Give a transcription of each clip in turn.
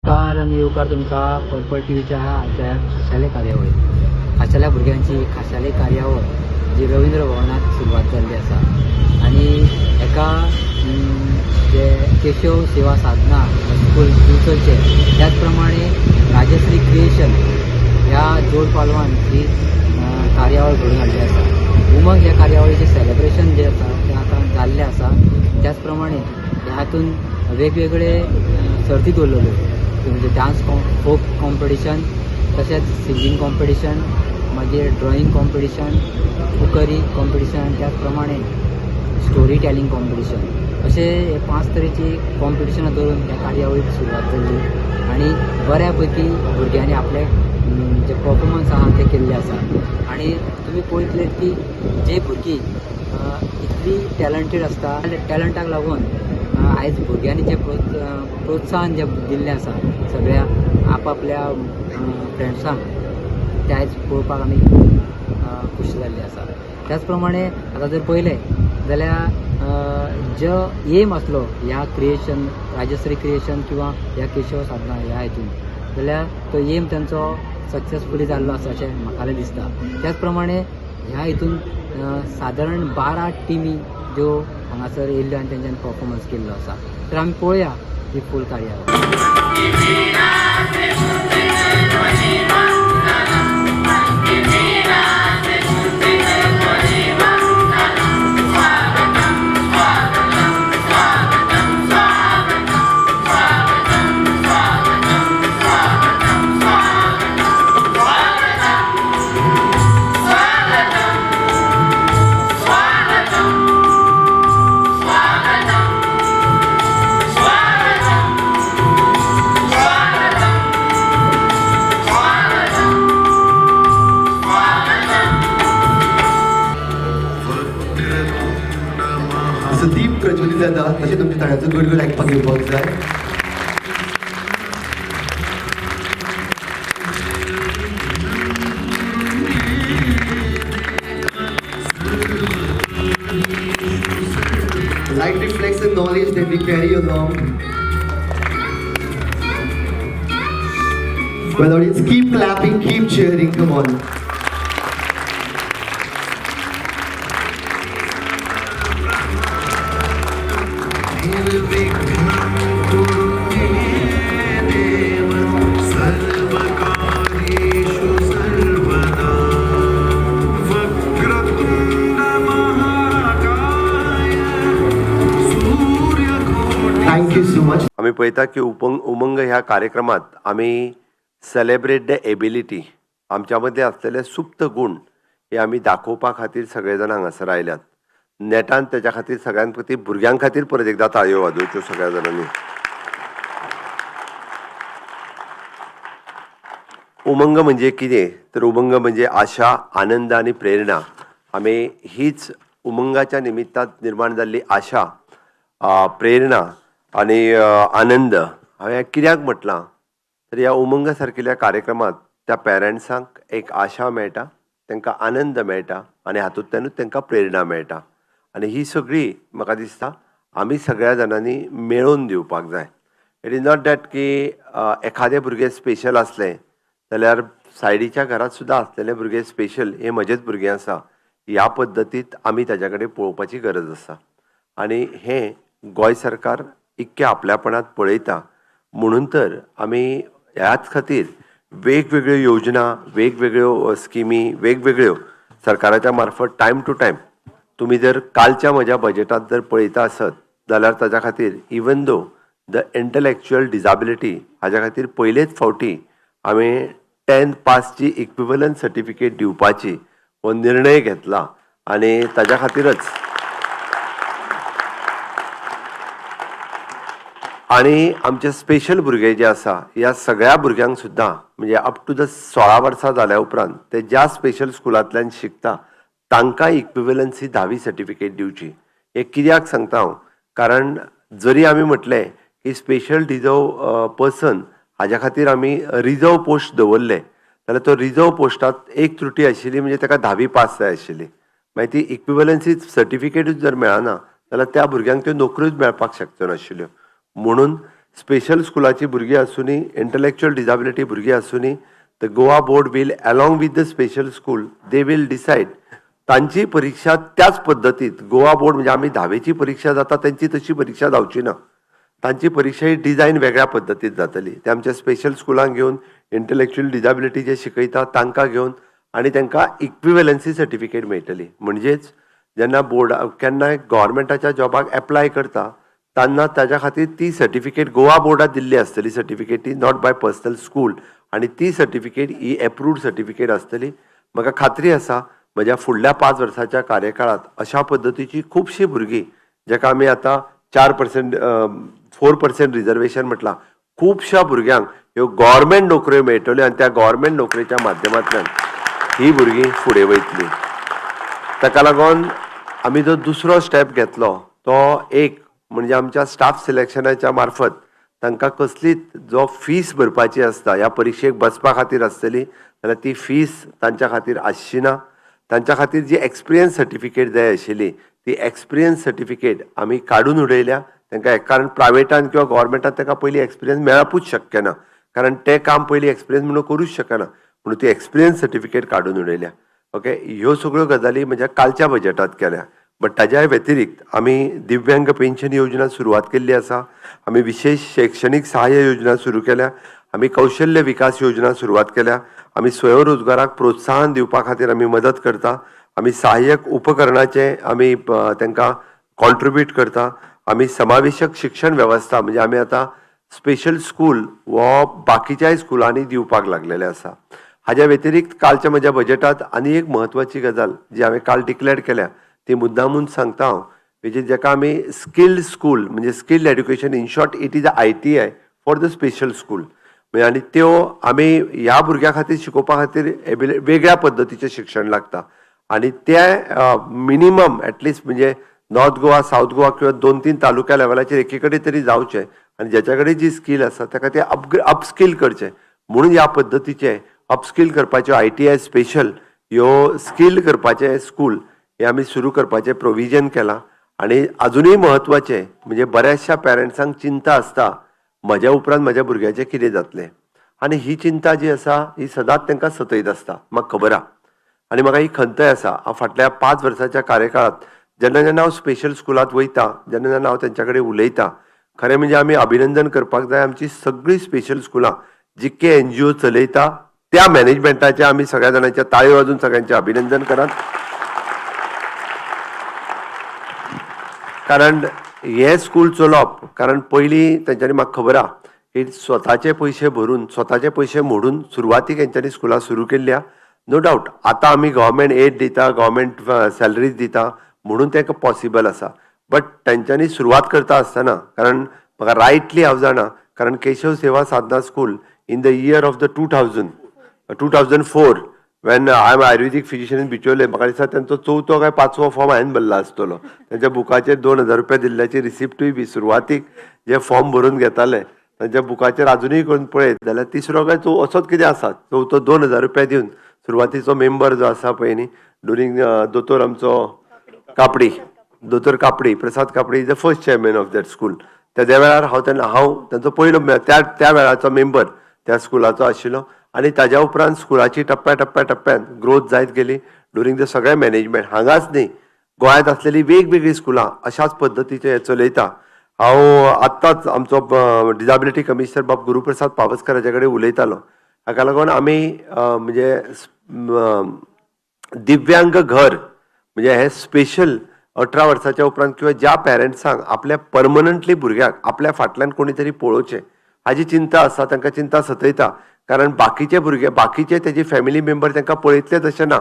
नमस्कार आणि येवकार तुमकां पर्पल टीव्हीच्या आजच्या खाशेल्या कार्यावळीक खाशेल्या भुरग्यांची खाशेली कार्यावळ जी रवींद्र भवनात सुरवात जाल्ली आसा आणि एका जे केशव सेवा साधना स्कूल दिवचलचे त्याच प्रमाणे राजश्री क्रिएशन ह्या जोड पालवान ही कार्यावळ घडून हाडली आसा. उमंग ह्या कार्यावळीचें सेलेब्रेशन जे आसा तें आतां जाल्लें आसा. त्याच प्रमाणे ह्या हातून वेगवेगळे सर्ती दवरलेल्यो म्हणजे डान्स फोक कॉम्पिटिशन, तशेंच सिंगींग कॉम्पिटिशन, मागीर ड्रॉईंग कॉम्पिटिशन, कुकरी कॉम्पिटिशन, त्याच प्रमाणे स्टोरी टेलिंग कॉम्पिटिशन अशे हे 5 तरेची कॉम्पिटिशनां दवरून ह्या कार्यावळीक सुरवात जाल्ली आणि बऱ्या पैकी भुरग्यांनी आपले जे परफॉर्मन्स आहा ते केल्ले आसा. आणि तुमी पळयतले की जे भुरगीं इतली टॅलंटेड आसता, टॅलंटाक लागून आयज भुरग्यांनी जे प्रोत्साहन जे दिल्लें आसा सगळ्या आपापल्या फ्रेंड्सांक ते आयज पळोवपाक आमी खूब खुशी जाल्ली आसा. त्याच प्रमाणे आतां जर पळयलें जाल्यार जो एम आसलो ह्या क्रिएशन राजश्री क्रिएशन किंवा ह्या केशव साधना ह्या हितून जाल्यार तो एम तांचो सक्सेसफुली जाल्लो आसा अशें म्हाका दिसता. त्याच प्रमाणे ह्या हितून सादारण 12 टिमी ज्यो हांगासर येयल्ल्यो आनी तेंच्यांनी परफॉर्मन्स केल्लो आसा. तर आमी पळोवया ही फूल कार्यावळ. जसं दीप प्रज्वलित जाता तशें तुमच्या तळ्याचो गडगड आयकपाक येवपाक जाय. Light reflects the knowledge that we carry along. Well, audience, keep clapping, keep cheering, come on. Thank you so much. आम्ही पळयता की उमंग ह्या कार्यक्रमात आम्ही सेलेब्रेट द एबिलिटी आमच्या मदले असलेले सुप्त गुण हे आम्ही दाखोवपा खातीर सगळे जाण हांगासर आयल्यात. नेटान त्याच्या खातीर सगळ्यां खातीर भुरग्यां खातीर परत एकदा ताळयो वाजोवच्यो सगळ्या जाणांनी. उमंग म्हणजे कितें तर उमंग म्हणजे आशा, आनंद आणि प्रेरणा. आम्ही हीच उमंगाच्या निमित्तान निर्माण जाल्ली आशा, प्रेरणा आणि आनंद हांवें कित्याक म्हटलां तर ह्या उमंग सारकिल्ल्या कार्यक्रमात त्या पेरंट्सांक एक आशा मेळटा, तांकां आनंद मेळटा आणि हातूंतल्यानूच तांकां प्रेरणा मेळटा. आणि ही सगळी म्हाका दिसता आमी सगळ्या जाणांनी मेळोवन दिवपाक जाय. इट इज नॉट दॅट की एखादें भुरगें स्पेशल आसलें जाल्यार सायडीच्या घरांत सुद्दां आसलेले भुरगे स्पेशल हे म्हजेच भुरगें आसा ह्या पद्दतीत आमी ताच्या कडेन पळोवपाची गरज आसा. आणि हें गोंय सरकार इतकें आपल्यापणात पळयता म्हणून तर आमी ह्याच खातीर वेगवेगळ्यो योजना, वेगवेगळ्यो स्किमी, वेगवेगळ्यो सरकाराच्या मार्फत टायम टू टायम तुमी जर कालच्या म्हज्या बजेटात जर पळयता आसत जाल्यार ताच्या खातीर even though the intellectual disability हाच्या खातीर पयलेच फावटी आमी 10th पासची इक्विवलंट सर्टिफिकेट दिवपाची हो निर्णय घेतला. आणि ताच्या खातीरच आणि आमचे स्पेशल भुरगे जे आसा ह्या सगळ्या भुरग्यांक सुद्दां म्हणजे अप टू द 16 वर्सां जाल्या उपरांत ते ज्या स्पेशल स्कुलांतल्यान शिकता तांकां इक्विवलन्सी 10वी सर्टिफिकेट दिवची. हे कित्याक सांगता हांव कारण जरी आमी म्हटलें की स्पेशल रिजर्व पर्सन हाज्या खातीर आमी रिजर्व पोस्ट दवरले जाल्यार तो रिजर्व पोस्टात एक त्रुटी आशिल्ली म्हणजे ताका 10वी पास जाय आशिल्ली. मागीर ती इक्विवलन्सी सर्टिफिकेटूच जर मेळना जाल्यार त्या भुरग्यांक त्यो नोकऱ्योच मेळपाक शकच्यो नाशिल्ल्यो. म्हणून स्पेशल स्कुलाची भुरगीं आसूनी इंटलेक्च्युअल डिजाबिलिटी भुरगीं आसूनी the Goa board will along with the special school they will decide तांची परीक्षा त्याच पद्दतीत गोवा बोर्ड म्हणजे आमी 10वीची परीक्षा जाता त्यांची तशी परीक्षा जावची ना. तांची परीक्षा ही डिझायन वेगळ्या पद्दतीत जातली. ते आमच्या स्पेशल स्कुलांक घेवन इंटलेक्च्युअल डिजाबिलिटी जे शिकयता तांकां घेवन आनी तांकां इक्विवेलन्सी सर्टिफिकेट मेळटली. म्हणजेच जेन्ना बोर्ड केन्नाय गव्हर्मेंटाच्या जॉबाक एप्लाय करता तेन्ना ताच्या खातीर ती सर्टिफिकेट गोवा बोर्डात दिल्ली आसतली सर्टिफिकेट ती नॉट बाय पर्सनल स्कूल आनी ती सर्टिफिकेट ही एप्रूव्ड सर्टिफिकेट आसतली. म्हाका खात्री आसा म्हज्या फुडल्या 5 वर्साच्या कार्यकाळात अशा पद्दतीची खुबशीं भुरगीं जेका आमी आतां 4% रिजर्वेशन म्हटलां खुबश्या भुरग्यांक ह्यो गव्हर्मेंट नोकऱ्यो मेळटल्यो आनी त्या गव्हर्मेंट नोकरेच्या माध्यमांतल्यान ही भुरगीं फुडें वयतलीं. ताका लागून आमी जो दुसरो स्टेप घेतलो तो एक म्हणजे आमच्या स्टाफ सिलेक्शनाच्या मार्फत तांकां कसलीच जो फीस भरपाची आसता ह्या परीक्षेक बसपा खातीर आसतली जाल्यार ती फीस तांच्या खातीर आसची ना. तांच्या खातीर जी एक्सपिरियन्स सर्टिफिकेट जाय आशिल्ली ती एक्सपिरियन्स सर्टिफिकेट आमी काडून उडयल्या. तांकां कारण प्रायवेटान किंवा गव्हर्मेंटान ताका पयलीं एक्सपिरियन्स मेळपूच शक्य ना कारण ते काम पयलीं एक्सपिरियन्स म्हणून करूच शकना म्हणून ती एक्सपिरियन्स सर्टिफिकेट काडून उडयल्या. ओके, ह्यो सगळ्यो गजाली म्हणजे कालच्या बजेटांत केल्या. बट ताज्या व्यतिरिक्त आमी दिव्यांग पेन्शन योजना सुरवात केल्ली आसा. आमी विशेष शैक्षणिक सहाय्य योजना सुरू केल्या. आमी कौशल्य विकास योजना सुरवात केल्या. आमी स्वयंरोजगाराक प्रोत्साहन दिवपा खातीर आमी मदत करता. आमी सहाय्यक उपकरणाचे आमी तांकां कॉन्ट्रिब्यूट करता. आमी समावेशक शिक्षण वेवस्था म्हणजे आमी आतां स्पेशल स्कूल वो बाकीच्याय स्कुलांनी दिवपाक लागलेले आसा. हाज्या व्यतिरिक्त कालच्या म्हज्या बजेटांत आनी एक म्हत्वाची गजाल जी हांवें काल डिक्लेअर केल्या ती मुद्दामून सांगता हांव म्हणजे जेका आमी स्किल्ड स्कूल म्हणजे skilled education in short it is a ITI for the special school आनी त्यो आमी ह्या भुरग्यां खातीर शिकोवपा खातीर वेगळ्या पद्दतीचें शिक्षण लागता आनी ते मिनिमम एटलिस्ट म्हणजे नॉर्थ गोवा साऊथ गोवा किंवा 2-3 तालुक्या लेवलाचेर एके कडेन तरी जावचें आनी ज्याच्या कडेन जी स्कील आसा ताका ते अपस्कील करचें म्हणून ह्या पद्दतीचे अपस्कील करपाच्यो ITI स्पेशल ह्यो स्कील करपाचे स्कूल हे आमी सुरू करपाचें प्रोविजन केलां. आनी अजुनूय म्हत्वाचें म्हणजे बऱ्याचशा पेरंट्सांक चिंता आसता म्हज्या उपरांत म्हज्या भुरग्याचें कितें जातलें आनी ही चिंता जी आसा ही सदांच तांकां सतयत आसता म्हाका खबर आहा. आनी म्हाका ही खंतय आसा हांव फाटल्या 5 वर्साच्या कार्यकाळांत जेन्ना जेन्ना हांव स्पेशल स्कुलांत वयता जेन्ना जेन्ना हांव तेंच्या कडेन उलयता खरें म्हणजे आमी अभिनंदन करपाक जाय आमची सगळीं स्पेशल स्कुलां जितके NGO चलयता त्या मॅनेजमेंटाचें आमी सगळ्या जाणांच्या ताळयो वाजून सगळ्यांचें अभिनंदन करात. कारण हे स्कूल चलोवप कारण पयलीं तेंच्यांनी म्हाका खबर आहा की स्वताचे पयशे भरून स्वताचे पयशे मोडून सुरवातीक हेंच्यांनी स्कुलां सुरू केल्ल्या. नो डावट आतां आमी गव्हर्मेंट एड दिता गव्हर्मेंट सॅलरीज दिता म्हणून तेका पॉसिबल आसा. बट तेंच्यांनी सुरवात करता आसतना कारण म्हाका रायटली हांव जाणा कारण Keshav Seva Sadhana school in the year of the 2004 when I am ayurvedic physician in Bicholim म्हाका दिसता तेंचो 4थो काय 5वो फॉर्म हांवें भरला आसतलो. तेंच्या बुकाचेर 2000 रुपया दिल्ल्याची रिसिप्टूय बी सुरवातीक जे फॉर्म भरून घेताले तेंच्या बुकाचेर अजुनूय कोण पळयत जाल्यार तिसरो काय तो असोच कितें आसा 4थो 2000 रुपया दिवन सुरवातीचो मेंबर जो आसा पळय न्ही ड्युरींग दोतोर आमचो कापडी दोतोर कापडी प्रसाद कापडी is the first chairman of that school. त्या वेळार हांव तेंचो पयलो त्या वेळाचो मेंबर त्या स्कुलाचो आशिल्लो आनी ताज्या उपरांत स्कुलाची टप्प्यान ग्रोथ जायत गेली ड्युरींग द सगळें मॅनेजमेंट हांगाच न्ही गोंयांत आसलेली वेगवेगळी स्कुलां अशाच पद्दतीचे चलयता. हांव आत्ताच आमचो डिजाबिलिटी कमिशनर बाब गुरुप्रसाद पावसकर हाचे कडेन उलयतालो. हाका लागून आमी म्हणजे दिव्यांग घर म्हणजे हे स्पेशल 18 वर्साच्या उपरांत किंवा ज्या पेरंट्सांक आपल्या परमनंटली भुरग्याक आपल्या फाटल्यान कोणी तरी पळोवचें हाजी चिंता आसा तांकां चिंता सतयता कारण बाकीचे भुरगे बाकीचे तेजे फॅमिली मेंबर तांकां पळयतलेच अशें ना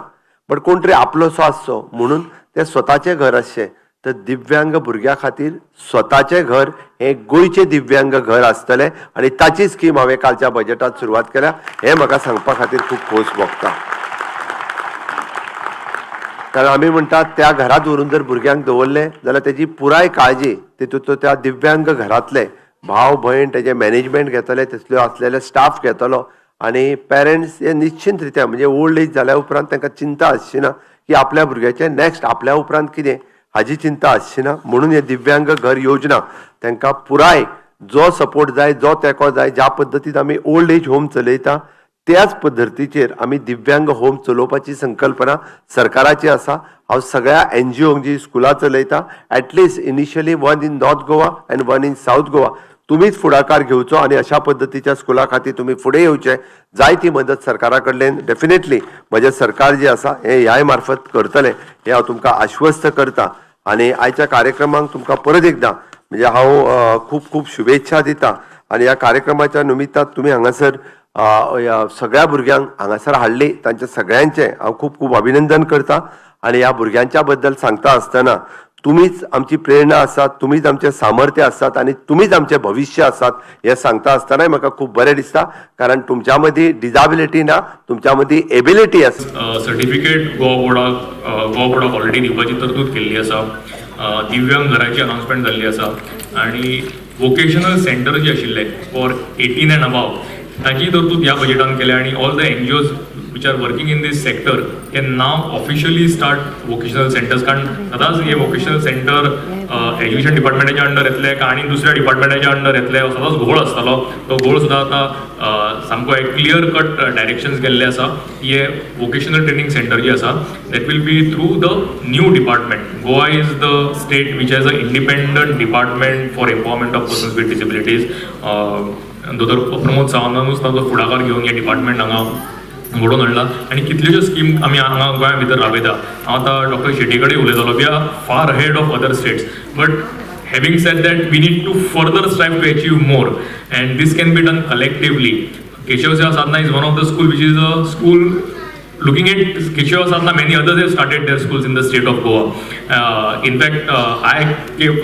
बट कोण तरी आपलोसो आसचो म्हणून ते स्वताचें घर आसचें. तर दिव्यांग भुरग्यां खातीर स्वताचें घर हे गोंयचें दिव्यांग घर आसतलें आनी ताची स्कीम हांवें कालच्या बजेटांत सुरवात केल्या हें म्हाका सांगपा खातीर खूब खोस भोगता. कारण आमी म्हणटात त्या घरांत व्हरून जर भुरग्यांक दवरलें जाल्यार तेजी पुराय काळजी तितूंत त्या दिव्यांग घरांतले भाव भयण तेजे मॅनेजमेंट घेतले तसल्यो आसलेले स्टाफ घेतलो आनी पेरंट्स हे निश्चिंत रित्या म्हणजे ओल्ड एज जाल्या उपरांत तांकां चिंता आसची ना की आपल्या भुरग्याचें नॅक्स्ट आपल्या उपरांत कितें हाजी चिंता आसची ना. म्हणून हे दिव्यांग घर योजना तांकां पुराय जो सपोर्ट जाय, जो तेंको जाय, ज्या पद्दतीन आमी ओल्ड एज होम चलयता त्याच पद्दतीचेर आमी दिव्यांग होम चलोवपाची संकल्पना सरकाराची आसा. हांव सगळ्या NGOंक जी स्कुलां चलयता, at least initially one in north Goa and one in south Goa, तुम्हीच फुडाकार घेवचो आणि अशा पद्दतीच्या स्कुला खातीर तुम्ही फुडें येवचे. जाय ती मदत सरकारा कडल्यान डेफिनेटली म्हजें सरकार जे आसा हें ह्याय मार्फत करतलें हें हांव तुमकां आश्वस्त करता. आणि आयच्या कार्यक्रमाक तुमकां परत एकदां म्हणजे हांव खूब खूब शुभेच्छा दिता. आणि ह्या कार्यक्रमाच्या निमित्तान तुमी हांगासर ह्या सगळ्या भुरग्यांक हांगासर हाडली, तांच्या सगळ्यांचे हांव खूब खूब अभिनंदन करता. आणि ह्या भुरग्यांच्या बद्दल सांगता आसतना तुम्हीच आमची प्रेरणा आसात, तुम्हीच आमचे सामर्थ्य आसात आणि तुम्हीच आमचे भविष्य आसात हे सांगता आसतनाय म्हाका खूब बरें दिसता. कारण तुमच्या मदीं डिजाबिलिटी ना, तुमच्या मदीं एबिलिटी आसा. सर्टिफिकेट गोवा बोर्डाक ऑलरेडी दिवपाची तरतूद केल्ली आसा. दिव्यांग घराची अनाउन्समेंट जाल्ली आसा. आणि वोकेशनल सेंटर जे आशिल्ले फॉर 18 and above ताची तरतूद ह्या बजेटान केल्या. आणि all the NGOs which are working in this sector can now officially start vocational centers. कारण सदांच हे vocational center एज्युकेशन डिपार्टमेंटाच्या अंडर येतले काय आणि दुसऱ्या डिपार्टमेंटाच्या अंडर येतले सदांच घोळ आसतालो. तो घोळ सुद्दां आतां सामको एक क्लियर कट डायरेक्शन्स गेल्ले आसा. हे वोकेशनल ट्रेनिंग सेंटर जे आसा that will be through the new department. Goa is the state which has a independent department for empowerment of persons with disabilities. दोतोर प्रमोद सावंतानूच ताचो फुडाकार घेवन हे डिपार्टमेंट हांगा घडोवन हाडला. आनी कितल्योश्योच स्कीम आमी हांगा गोंया भितर राबयता. हांव आतां डॉक्टर शेट्टी कडेन उलयतालो. We are far ahead of other states, but having said that, we need to further strive to achieve more, and this can be done collectively. Keshav Seva Sadhana is one of the school which is a school looking at Keshav Sadhana. Many others have started their schools in the state of Goa. In fact, I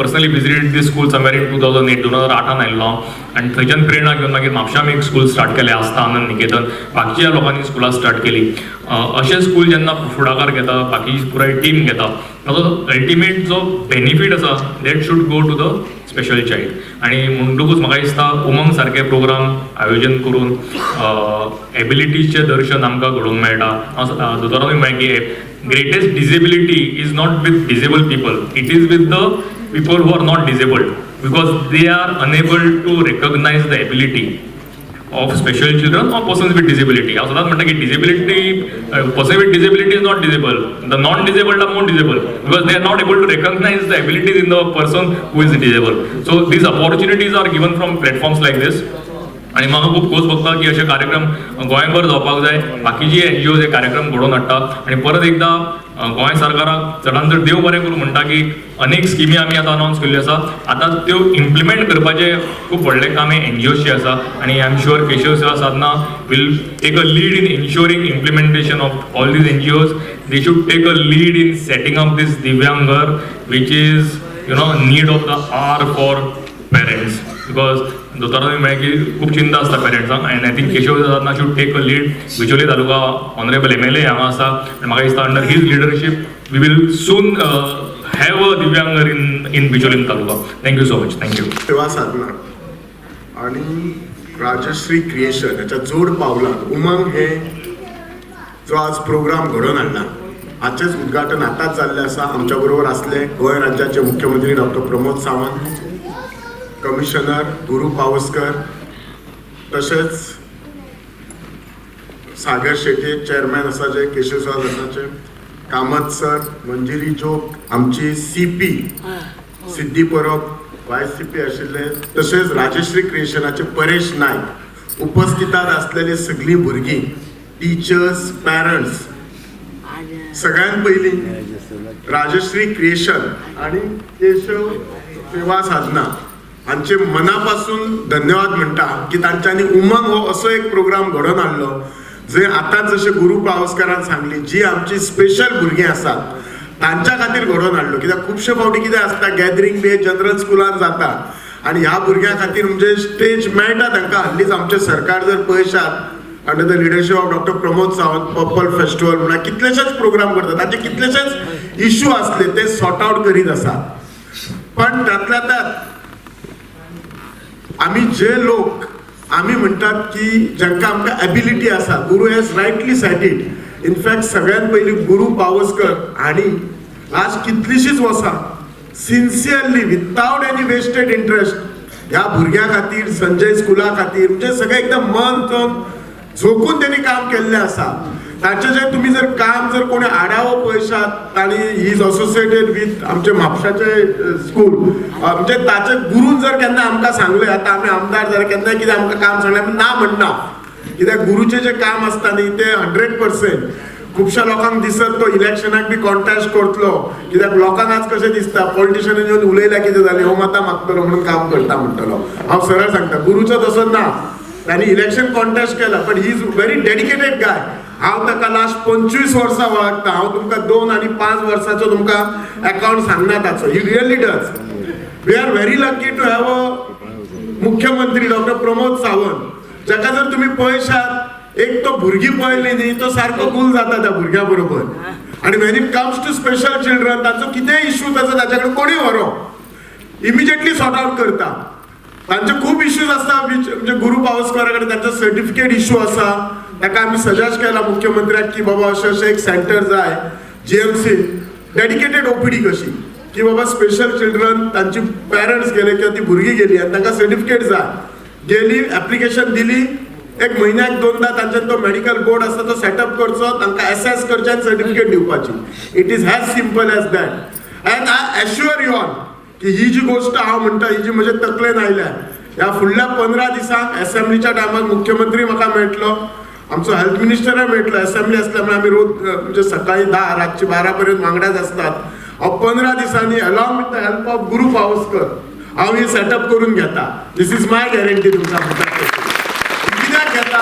personally visited this school somewhere in 2008 2008 आयिल्लो आनी थंयच्यान प्रेरणा घेवन मागीर म्हापशां एक school start केलें आस्था आनंद निकेतन. बाकीच्या लोकांनी स्कुलां स्टार्ट केली. अशें स्कूल जेन्ना फुडाकार घेता, बाकी पुराय टीम घेता, ताचो अल्टिमेट जो बेनिफीट आसा that should go to the special child. आनी म्हणटकूच म्हाका दिसता उमंग सारके प्रोग्राम आयोजन करून एबिलिटीजचें दर्शन आमकां घडोवंक मेळटा. दोतोरांनी म्हळें की greatest disability is not with disable people, it is with the people who are not disabled, because they are unable to recognize the ability of special children or persons with disability. हांव सदांच म्हणटा की person with disability is not disabled. The non-disabled are more disabled because they are not able to recognize the abilities in the person who is disabled. So these opportunities are given from platforms like this. आणि म्हाका खूब खोस भोगता की अशे कार्यक्रम गोंयभर जावपाक जाय. बाकीची NGOs हे कार्यक्रम घडोवन हाडटा. आणि परत एकदा गोंय सरकाराक चडांत चड देव बरें करूं म्हणटा की अनेक स्किमी आमी आतां अनाउन्स केल्ल्यो आसा. आतां त्यो इम्प्लिमेंट करपाचें खूब व्हडलें काम हे NGOsचें आसा. आनी I am sure Keshav Seva Sadhana will take a lead in ensuring implementation of all these NGOs. They should take a lead in setting up these दिव्यांग घर which is need of the hour for parents. Because दोतोरांनी म्हळें की खूब चिंता आसता पेरेंट्सांक. And I think Keshav Sadhana should take a lead. Bicholim taluka honourable MLA हांगा आसा. आनी म्हाका दिसता under his leadership we will soon have a दिव्यांग घर in Bicholim taluka. Thank you so much. Thank you. Seva Sadhana आणि राजश्री क्रिएशन याच्या जोड पावलात उमंग हे जो आज प्रोग्राम घडोवन हाडला हाचेच उद्घाटन आतांच जाल्लें आसा. आमच्या बरोबर आसले गोंय राज्याचे मुख्यमंत्री डॉक्टर प्रमोद सावंत, कमिशनर गुरू पावसकर, तशेंच सागर शेट्टी चेअरमॅन आसा जे केशव सेवा सदनाचे, कामत सर, मंजिरी जोग, आमची CP सिद्धी परब वायस CP आशिल्ले, तशेंच राजश्री क्रिएशनाचे परेश नायक, उपस्थितांत आसलेली सगळीं भुरगीं, टिचर्स, पॅरंट्स, सगळ्यांत पयलीं राजश्री क्रिएशन आणि केशव सेवा साधना हांचे मनापासून धन्यवाद म्हणटा की तांच्यांनी उमंग हो असो एक प्रोग्राम घडोवन हाडलो जे आतांच जशें गुरू पावसकरान सांगली जी आमची स्पेशल भुरगीं आसात तांच्या खातीर घडोवन हाडलो. कित्याक खुबशे फावटी कितें आसता गॅदरींग बी जनरल स्कुलान जाता आनी ह्या भुरग्यां खातीर म्हणजे स्टेज मेळटा तांकां. हाल्लीच आमचें सरकार जर पळयशात under the leadership of doctor Pramod Sawant purple festival म्हणून कितलेशेच प्रोग्राम करतात. ताचे कितलेशेच इश्यू आसले ते सॉर्ट आउट करीत आसा. पण त्यातल्या त्यात आम्ही जे लोक आम्ही म्हणतात की जांकां आमकां एबिलिटी आसा, Guru has rightly said it. In fact सगळ्यात पयलीं गुरू पावसकर हांणी आज कितलीशीच वर्सां sincerely without any vested interest ह्या भुरग्यां खातीर संजय स्कुला खातीर म्हणजे सगळें एकदम मन तन झोकून त्यांनी काम केल्लें आसा. ताचे जे तुम्ही जर काम जर कोणी आढावो पळयशात आनी ही इज असोसिएटेड विथ आमचे म्हापशाचे स्कूल म्हणजे ताचे गुरून जर केन्ना आमकां सांगलें आतां आमी आमदार जाल्यार केन्नाय कितें आमकां काम सांगलें आमी ना म्हणना. कित्याक गुरूचें जें काम आसता न्ही तें 100%. खुबश्या लोकांक दिसत तो इलेक्शनाक बी कॉन्टेस्ट करतलो कित्याक लोकांक आज कशें दिसता पॉलिटिशियन येवन उलयल्यार कितें जालें हो मतां मागतलो म्हणून काम करता म्हणटलो. हांव सरळ सांगता गुरूचो तसो ना. तांणी इलेक्शन कॉन्टेस्ट केला but he is very dedicated guy. हांव ताका लास्ट 25 वर्सां वळखता. हांव तुमकां 2 आनी 5 वर्साचो तुमकां अकाउंट सांगना ताचो. He really does. We are very lucky to have a मुख्यमंत्री डॉक्टर प्रमोद सावंत जाका जर तुम्ही पळयशात एक तो भुरगीं पळयली न्ही तो सारको कूल जाता त्या भुरग्या बरोबर. आनी when it comes to special children ताचो कितेंय इश्यू ताचो ताचे कडेन कोणी व्हरो इमिजिएटली सॉर्ट आउट करता. तांचे खूब इश्यूज आसता म्हणजे गुरू पावसकारा कडेन तांचो सर्टिफिकेट इश्यू आसा. ताका आमी सजेस्ट केला मुख्यमंत्र्याक की बाबा अशें अशें एक सेंटर जाय GMC डेडिकेटेड OPD कशी की बाबा स्पेशल चिल्ड्रन तांची पेरंट्स गेले किंवा ती भुरगीं गेली आनी तांकां सर्टिफिकेट जाय. गेली ऍप्लिकेशन दिली 1 म्हयन्याक 2दा तांच्यान तो मेडिकल बोर्ड आसा तो सेटअप करचो तांकां असेस करचे आनी सर्टिफिकेट दिवपाची. It is has simple as that. And I assure you all की ही जी गोष्ट हांव म्हणटा ही जी म्हजे तकलेन आयल्या ह्या फुडल्या 15 दिसांक असेंब्लीच्या टायमार मुख्यमंत्री म्हाका मेळटलो आमचो हेल्थ मिनिस्टरूय मेळटलो. असेंब्ली आसल्या मुळे आमी रोज म्हणजे सकाळी 10 रातची 12 पर्यंत वांगडाच असतात. हांव 15 दिसांनी along with the help of Guru Pawaskar हांव ही सेटअप करून घेता. दिस इज माय गॅरंटी तुमकां म्हणटा. कित्याक घेता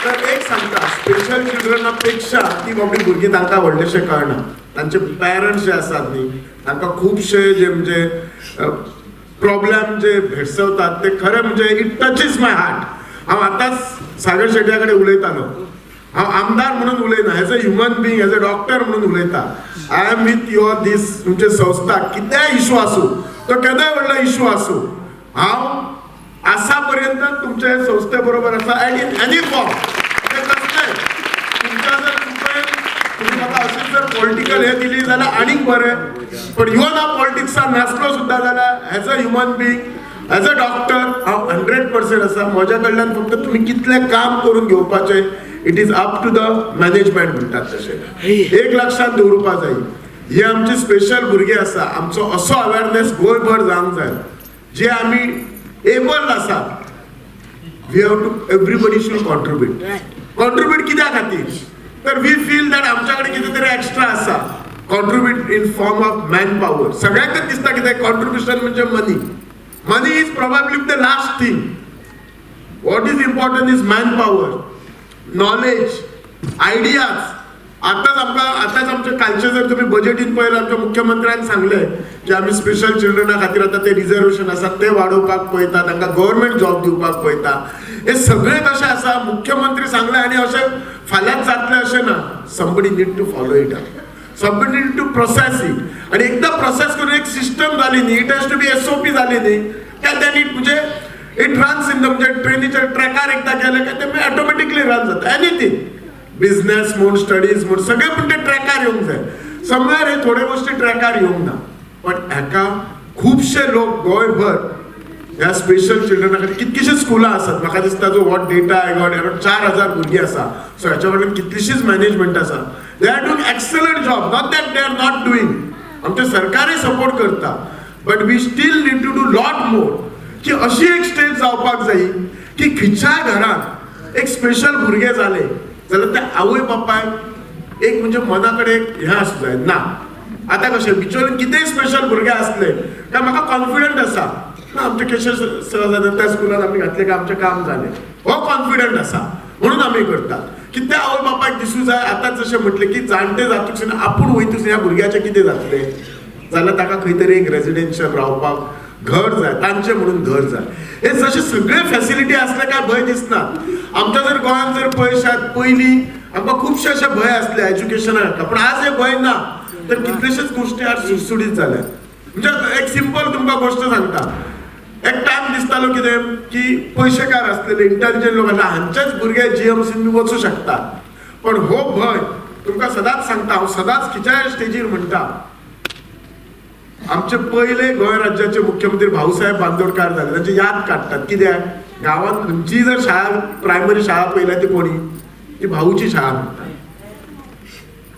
तर एक सांगता स्पेशल चिल्ड्रना पेक्षा ती बाबडी भुरगीं तांकां व्हडलेशें कळना. तांचे पेरंट्स जे आसात न्ही तांकां खुबशे जे म्हणजे प्रॉब्लेम जे भेडसवतात ते खरें म्हणजे इट टचीस माय हार्ट. हांव आतांच सागर शेट्या कडेन उलयतालो. हांव आमदार म्हणून उलयना as a human being as a doctor म्हणून उलयता. आय एम विथ युअर दीस तुमचे संस्था कितेंय इश्यू आसूं तो केदोय व्हडलो इश्यू आसूं हांव आसा पर्यंत तुमचे संस्थे बरोबर आसा. एंड इन एनी फॉर्म ते कसलें तुमच्या जर तुम्ही म्हाका अशीच जर पॉलिटिकल हे दिली जाल्यार आनीक बरें. पण इवन हांव पॉलिटिक्सान नासलो सुद्दां जाल्यार as a human being as a doctor हांव 100% आसा. म्हज्या कडल्यान फक्त तुमी कितलें काम करून घेवपाचें it is up to the management म्हणटात तशें. एक लक्षात दवरुपा जाय हे आमचे स्पेशल भुरगे आसा आमचो असो अवेरनेस गोंयभर जावंक जाय जे आमी एबल आसात. We have to everybody should contribute कित्या खातीर तर वी फील दॅट आमच्या कडेन कितें तरी एक्स्ट्रा आसा. Contribute in form of man power. सगळ्यांकच दिसता कितें कॉन्ट्रिब्युशन म्हणजे money is probably the last thing. What is important is man power knowledge ideas. आताच आमचे कालचे जर तुम्ही बजेटीन पळयलें आमच्या मुख्यमंत्र्यान सांगलें की आमी स्पेशल चिल्ड्रना खातीर आतां ते रिजर्वेशन आसा ते वाडोवपाक पळयता तांकां गव्हर्मेंट जॉब दिवपाक पळयता. हे सगळें कशें आसा मुख्यमंत्री सांगलें आनी अशें फाल्यांच जातलें अशें ना. Somebody need to follow it up. Somebody need to process it. आनी एकदां प्रोसेस करून एक सिस्टम जाली न्ही it has to be SOP जाली न्ही काय देन इट म्हणजे इट रन्स इन द म्हणजे ट्रेनीच्या ट्रॅकार एकदां गेले काय ते ऑटोमॅटिकली रन जाता. एनीथींग बिझनेस म्हूण स्टडीज म्हूण सगळे पूण ते ट्रॅकार येवंक जाय. समवेर हे थोडे गोष्टी ट्रॅकार येवंक ना. पण हाका खुबशे लोक गोंयभर ह्या स्पेशल चिल्ड्रना खातीर कितकीशीच स्कुलां आसात. म्हाका दिसता जो what data I got around 4000 भुरगीं आसा. सो ह्याच्या फाटल्यान कितलीशीच मॅनेजमेंट आसा. They are doing excellent job. Not that they are not doing. आमचे सरकारय सपोर्ट करता. But we still need to do lot more. की अशी एक स्टेज जावपाक जाय की खंयच्याय घरांत एक स्पेशल भुरगे जाले जाल्यार त्या आवय बापायक एक म्हणजे मना कडेन एक हें आसूं जाय ना. आतां कशें बिचोलेन कितेंय स्पेशल भुरगे आसले काय म्हाका कॉन्फिडंट आसा ना आमचे केशव सर त्या स्कुलान आमी घातले काय आमचें काम जालें हो कॉन्फिडंट आसा म्हणून आमी करतात. की त्या आवय बापायक दिसूं जाय आतांच जशें म्हटलें की जाणटे जातून आपूण वयतूच ह्या भुरग्याचें कितें जातलें जाल्यार ताका खंय तरी एक रेजिडेन्शियल रावपाक घर जाय तांचे म्हणून घर जाय. हे जशे सगळे फॅसिलिटी असले काय भंय दिसना. आमच्या जर गोंयांत जर पळयशात पयलीं आमकां खुबशे अशे भंय आसले एज्युकेशनाक पण आज हे भंय ना. तर कितलेशेच गोश्टी आज सुटसुटीत जाल्यात. म्हणजे एक सिंपल तुमकां गोश्ट सांगता. एक टायम दिसतालो कितें की पयशेकार आसलेले इंटेलिजंट लोक आसले हांचेच भुरगे GMCन बी वचूं शकतात. पण हो भंय तुमकां सदांच सांगता हांव सदांच खिच्याय स्टेजीर म्हणटा आमचे पहिले गोंय राज्याचे मुख्यमंत्री भाऊसाहेब बांदोडकार झाले, त्यांची याद काढतात. कित्याक गावात खंयची जर शाळा प्रायमरी शाळा पळयल्या ती कोणी, ती भाऊची शाळा म्हणटा.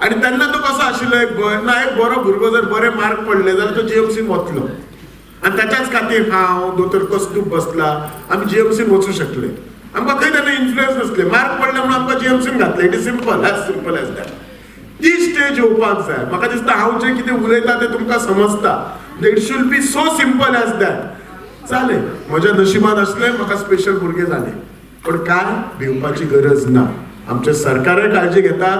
आणि तेन्ना तो कसो आशिल्लो, एक बरो भुरगो जर बरे मार्क पडले जाल्यार तो जीएमसीन वतलो. आणि त्याच्याच खातीर हांव दोतोर कस्तूप बसला आमी जीएमसीन वचूं शकले. आमकां खंय तेन्ना इन्फ्लुएन्स नासले, मार्क पडले म्हणून आमकां जीएमसीन घातले. It is simple as that. ती स्टेज येवपाक जाय. म्हाका दिसता हांव जें कितें उलयता तें तुमकां समजता. It should be so simple as that. जालें, म्हज्या नशिबान आसलें, म्हाका स्पेशल भुरगे जाले. पण काय भिवपाची गरज ना. आमचे सरकारूय काळजी घेता,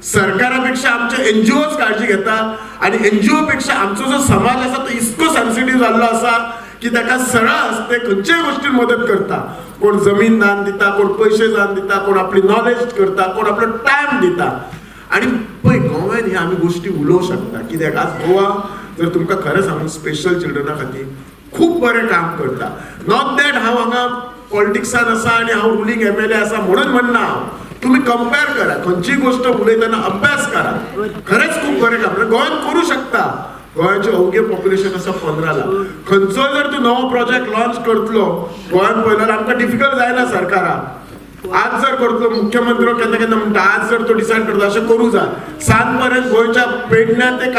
सरकारापेक्षा आमचे एनजीओज काळजी घेतात. आणि एनजीओ पेक्षा आमचो जो समाज आसा तो इतको सेन्सिटिव्ह जाल्लो आसा की ताका सरळ हस्ते खंयच्याय गोष्टीन मदत करता. कोण जमीन दान दिता, कोण पयशे दान दिता, कोण आपली नॉलेज करता, कोण आपलो टायम दिता. आणि पळय गोव्यान हे आमी गोष्टी उलोवंक शकता. कित्याक आज गोवा जर तुमकां खरें सांगूं स्पेशल चिल्ड्रना खातीर खूप बरें काम करता. नॉट दॅट हांव हांगा पॉलिटिक्सान आसा आनी हांव रुलींग MLA आसा म्हणून म्हणना हांव. तुम्ही कंपेअर करा, खंयची गोष्ट उलयतना अभ्यास करा. खरेंच खूप बरें काम गोंयान करूं शकता. गोंयाचे अवघे पॉप्युलेशन आसा 15 लाख. खंयचो जर तूं नवो प्रोजेक्ट लॉन्च करतलो गोंयान पळयल्यार आमकां डिफिकल्ट जायना सरकाराक. आज जर करतलो मुख्यमंत्री केन्ना केन्ना म्हणटा आज जर तो डिसायड करता अशें करूं जाय. सांज पर्यंत गोंयच्या पेडण्या ते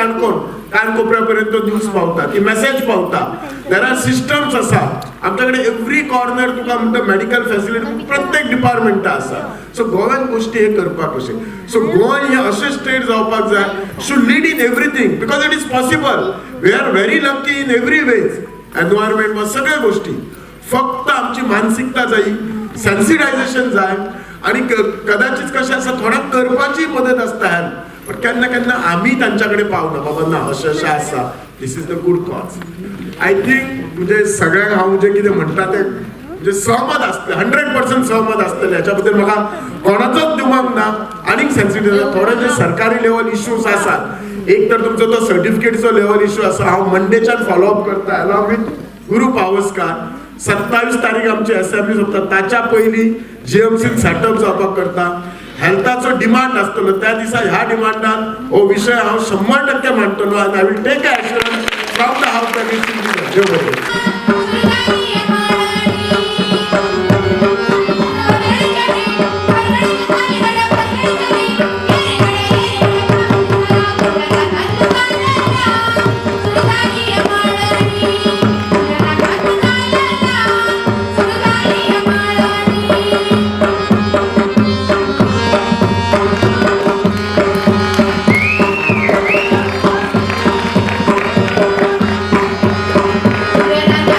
काणकोपऱ्या पर्यंत न्यूज पावता, ती मेसेज पावता. देर आर सिस्टम्स आसा आमच्या कडेन. एवरी कॉर्नर तुका म्हणटा मेडिकल फॅसिलिटी प्रत्येक डिपार्टमेंटा आसा. सो गोव्यान गोष्टी हे करपाक कशें. सो गोंय हे अशें स्टेट जावपाक जाय, should lead in everything because it is possible. We are very lucky in every ways. Environment वा सगळ्या गोष्टी. फक्त आमची मानसिकता जायी, सेन्सिटायझेशन जाय. आणि कदाचित कशें आसा थोड्यांक करपाची मदत आसता हेल्प, पण केन्ना केन्ना आमी तांच्या कडेन पावना. बाबा ना अशें अशें आसा, this is the good cause. I think म्हणजे सगळ्यांक हांव जें कितें म्हणटा तें म्हणजे सहमत आसतलें, 100% सहमत आसतलें. हेच्या बद्दल म्हाका कोणाचोच दुमक ना. आनीक सेन्सिटिव्ह थोडे जे सरकारी लेवल इश्यूज आसात, एक तर तुमचो तो सर्टिफिकेटचो लेवल इश्यू आसा. हांव मंडेच्यान फॉलोअप करता अलॉंग विथ गुरू पावसकार. 27 तारीख आमची असेंब्ली सोंपता, ताच्या पयलीं जीएमसीन सेटअप जावपाक करता. हेल्थाचो डिमांड आसतलो त्या दिसा ह्या डिमांडान हो विशय हांव 100% मांडटलो. आनी I will take action from the house that is Buenas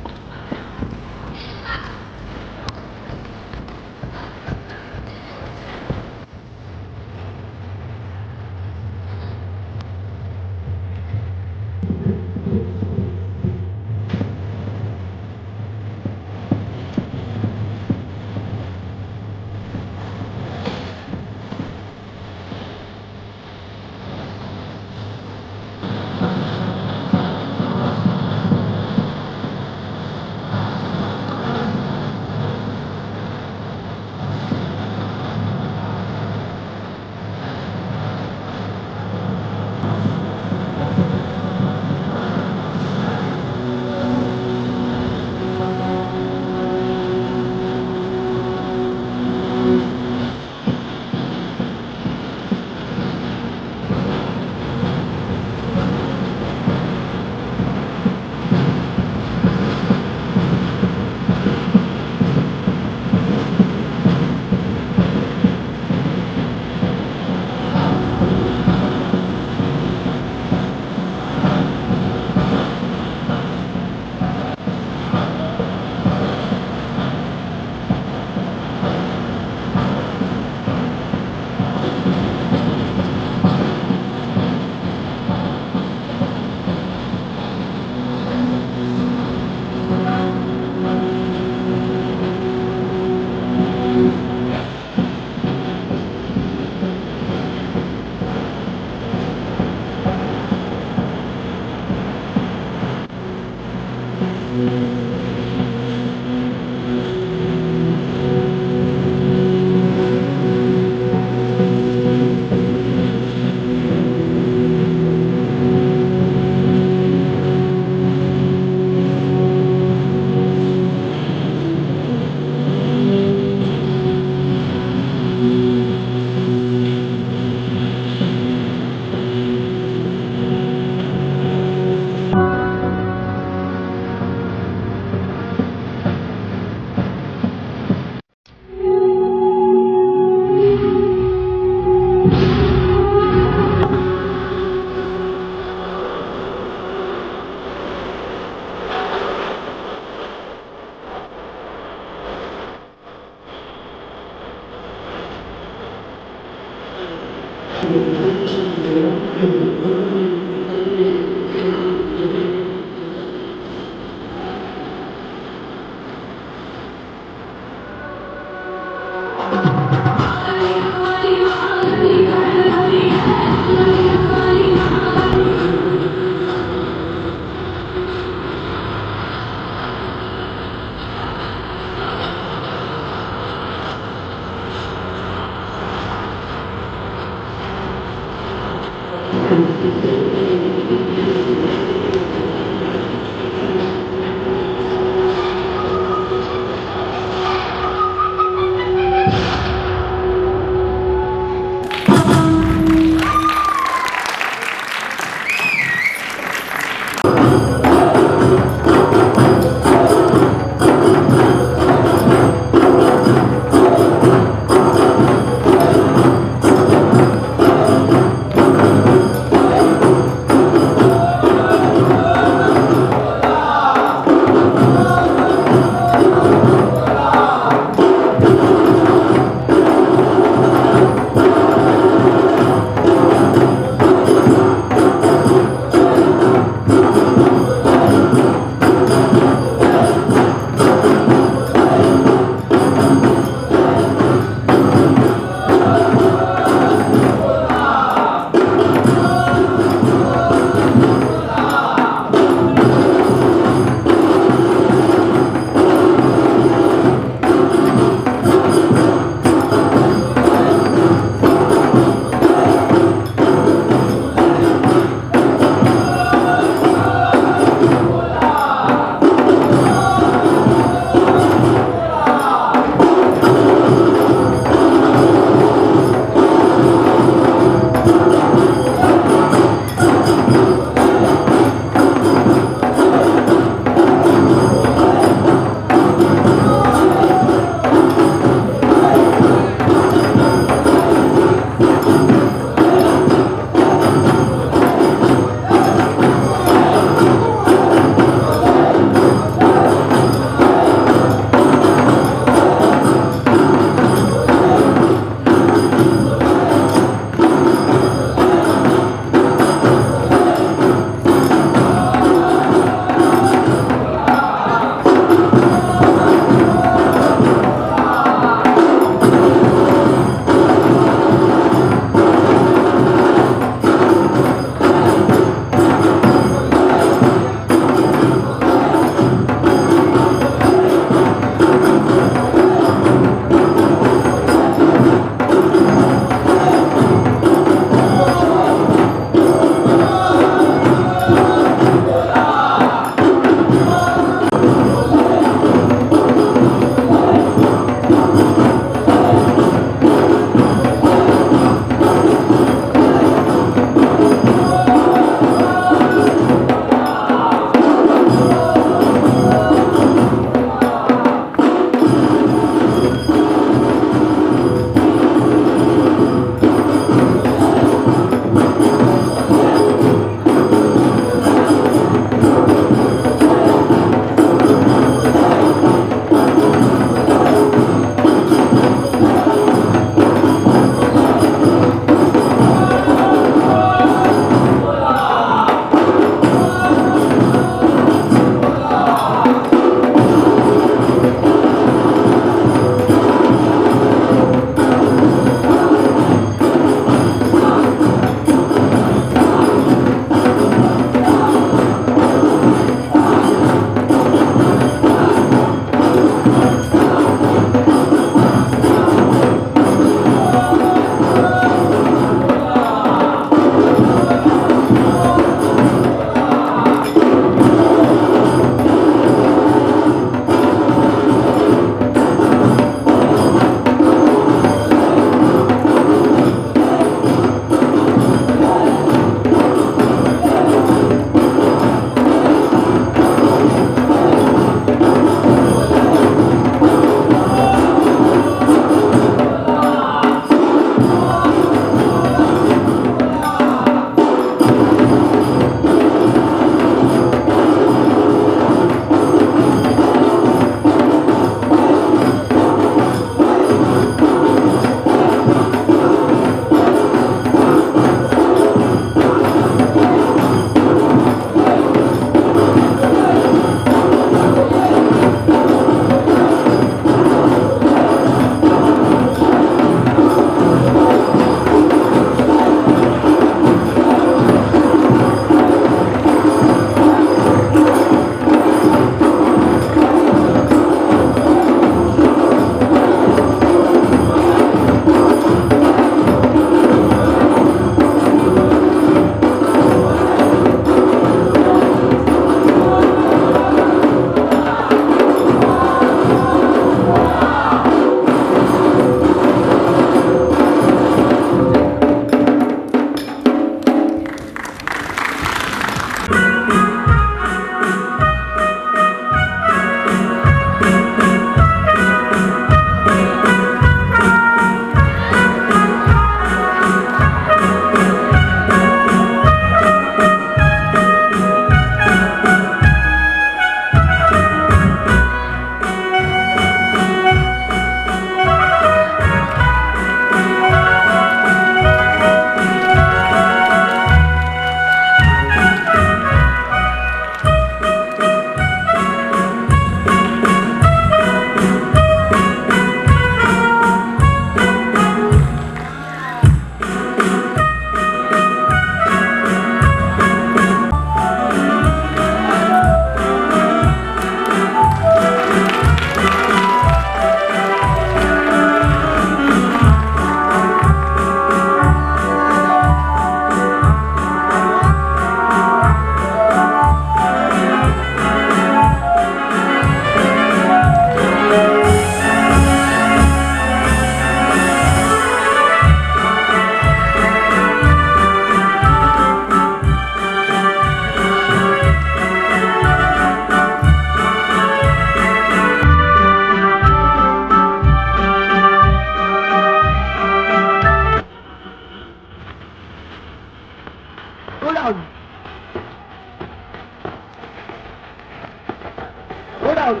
down.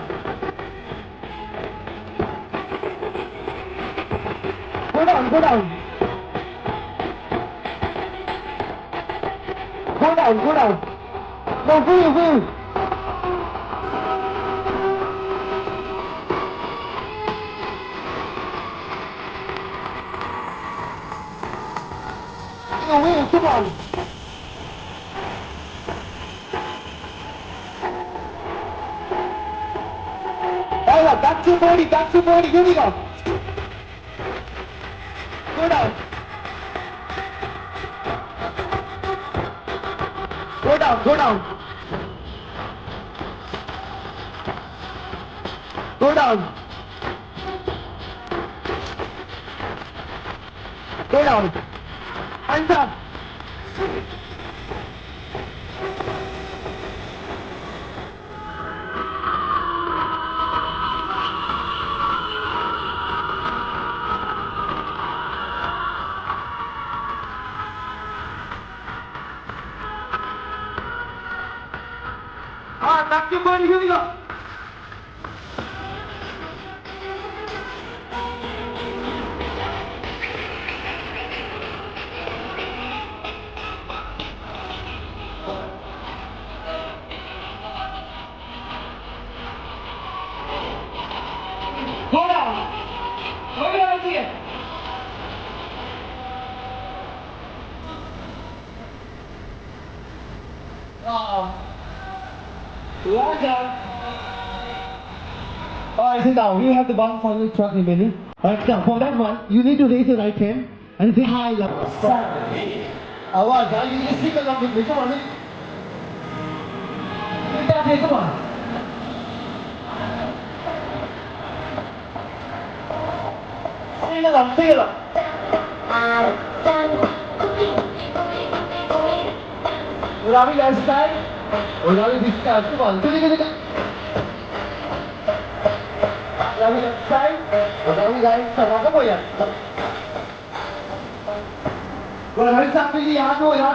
Go down, go down. Go down, go down. No, go. No, Will, come on. All right, back to 40, here we go. Go down. Go down, go down. Go down. Go down. Hands up. All right, back to 40, here we go. Go down. Go down here. Lie down. Alright, sit down. You have the button for the truck remaining. Alright, now for that one, you need to raise your right hand and say hi, love. Awaz, you just sing along with me. Come on, man. Come on. Sing along, sing along. Ravi, last time. Ravi, this time. Come on. Ravi, last time. Ravi, right side. Come on, yeah. Ravi, stop me. Hath wo. Ravi,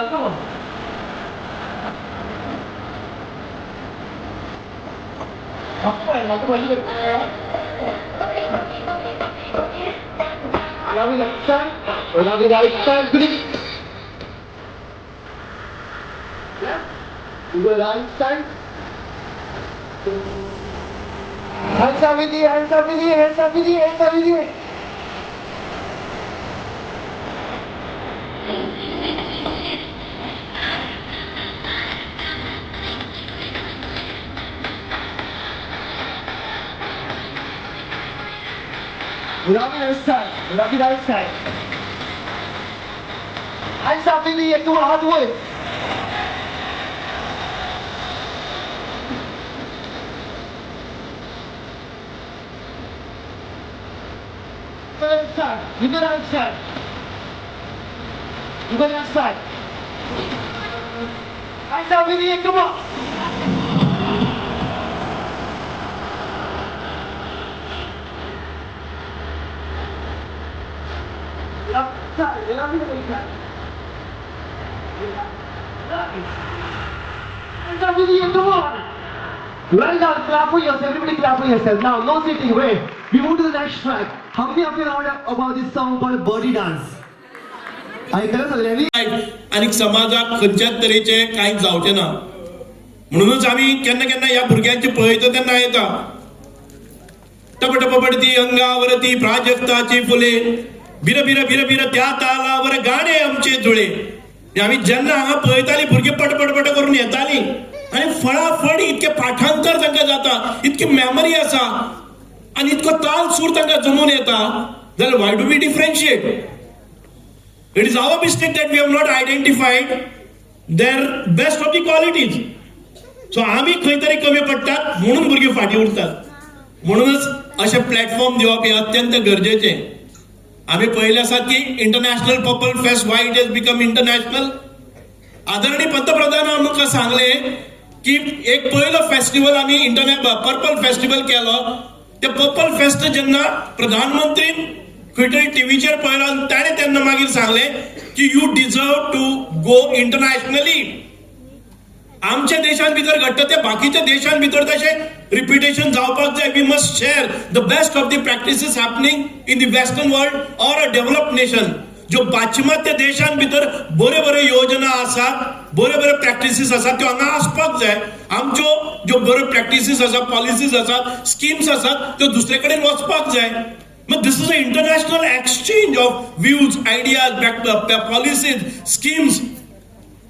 come on. Ravi, left side. Ravi, right side. Good. You go right side. Hands up with you, hands up with you, hands up with you, hands up with you. Ravi left side, Ravi right side. Hands up with you, come on, hard way. Left side, you go right side. You go left side. Hands up with you, come on. Left side, Ravi right side. Hands up with you, come on. Well done, clap for yourself, everybody clap for yourself. Now, no sitting, wait. We move to the next track. How many of you know about this song called Birdie Dance? ऐकलं सगळ्यांनी? आणि समाजात खंयच्याच तरेचे कांय जावचे ना म्हणूनच आम्ही केन्ना केन्ना ह्या भुरग्यांचे पळयता तेन्ना येता टपटप पडती अंगावरती प्राजक्ताची फुले बिर बिर बिर बिर त्या तालावर गाणे आमचे जुळे आम्ही जेन्ना हांगा पळयताली भुरगे पटपट करून येताली आणि फळाफळ इतके पाठांतर तांकां जाता इतकी मेमरी आसा आणि इतको ताल सूर तांकां जमून येता जाल्यार why do we differentiate It is our mistake that we have not identified their best of the qualities. So आम्ही खंय तरी कमी पडटात म्हणून भुरगे फाटी उरतात म्हणूनच अशे प्लॅटफॉर्म दिवप हे अत्यंत गरजेचे आम्ही पहिले आसात की international purple fest why it has become international आदरणीय पंतप्रधान आमकां सांगले की एक पहिलो फेस्टिवल आम्ही पर्पल फेस्टिवल केलो ते पर्पल फेस्ट जेन्ना प्रधानमंत्री खंय तरी टीव्हीचेर पळयलो ताणें तेन्ना मागीर सांगले की you deserve to go internationally आमच्या देशां भितर घडटा ते बाकीच्या देशां भितर तशें रिपिटेशन जावपाक जाय. We must share the best of the practices happening in the western world or a develop nation. ज्यो पाश्चिमात्य देशां भितर बऱ्यो बऱ्यो योजना आसात, बऱ्यो बऱ्यो प्रॅक्टिसीस आसात, त्यो हांगा आसपाक जाय. आमच्यो ज्यो बऱ्यो प्रॅक्टिसीस आसात, पॉलिसीज आसात, स्किम्स आसात, त्यो दुसरे कडेन वचपाक जाय. But this is an international exchange of views, ideas, policies, schemes.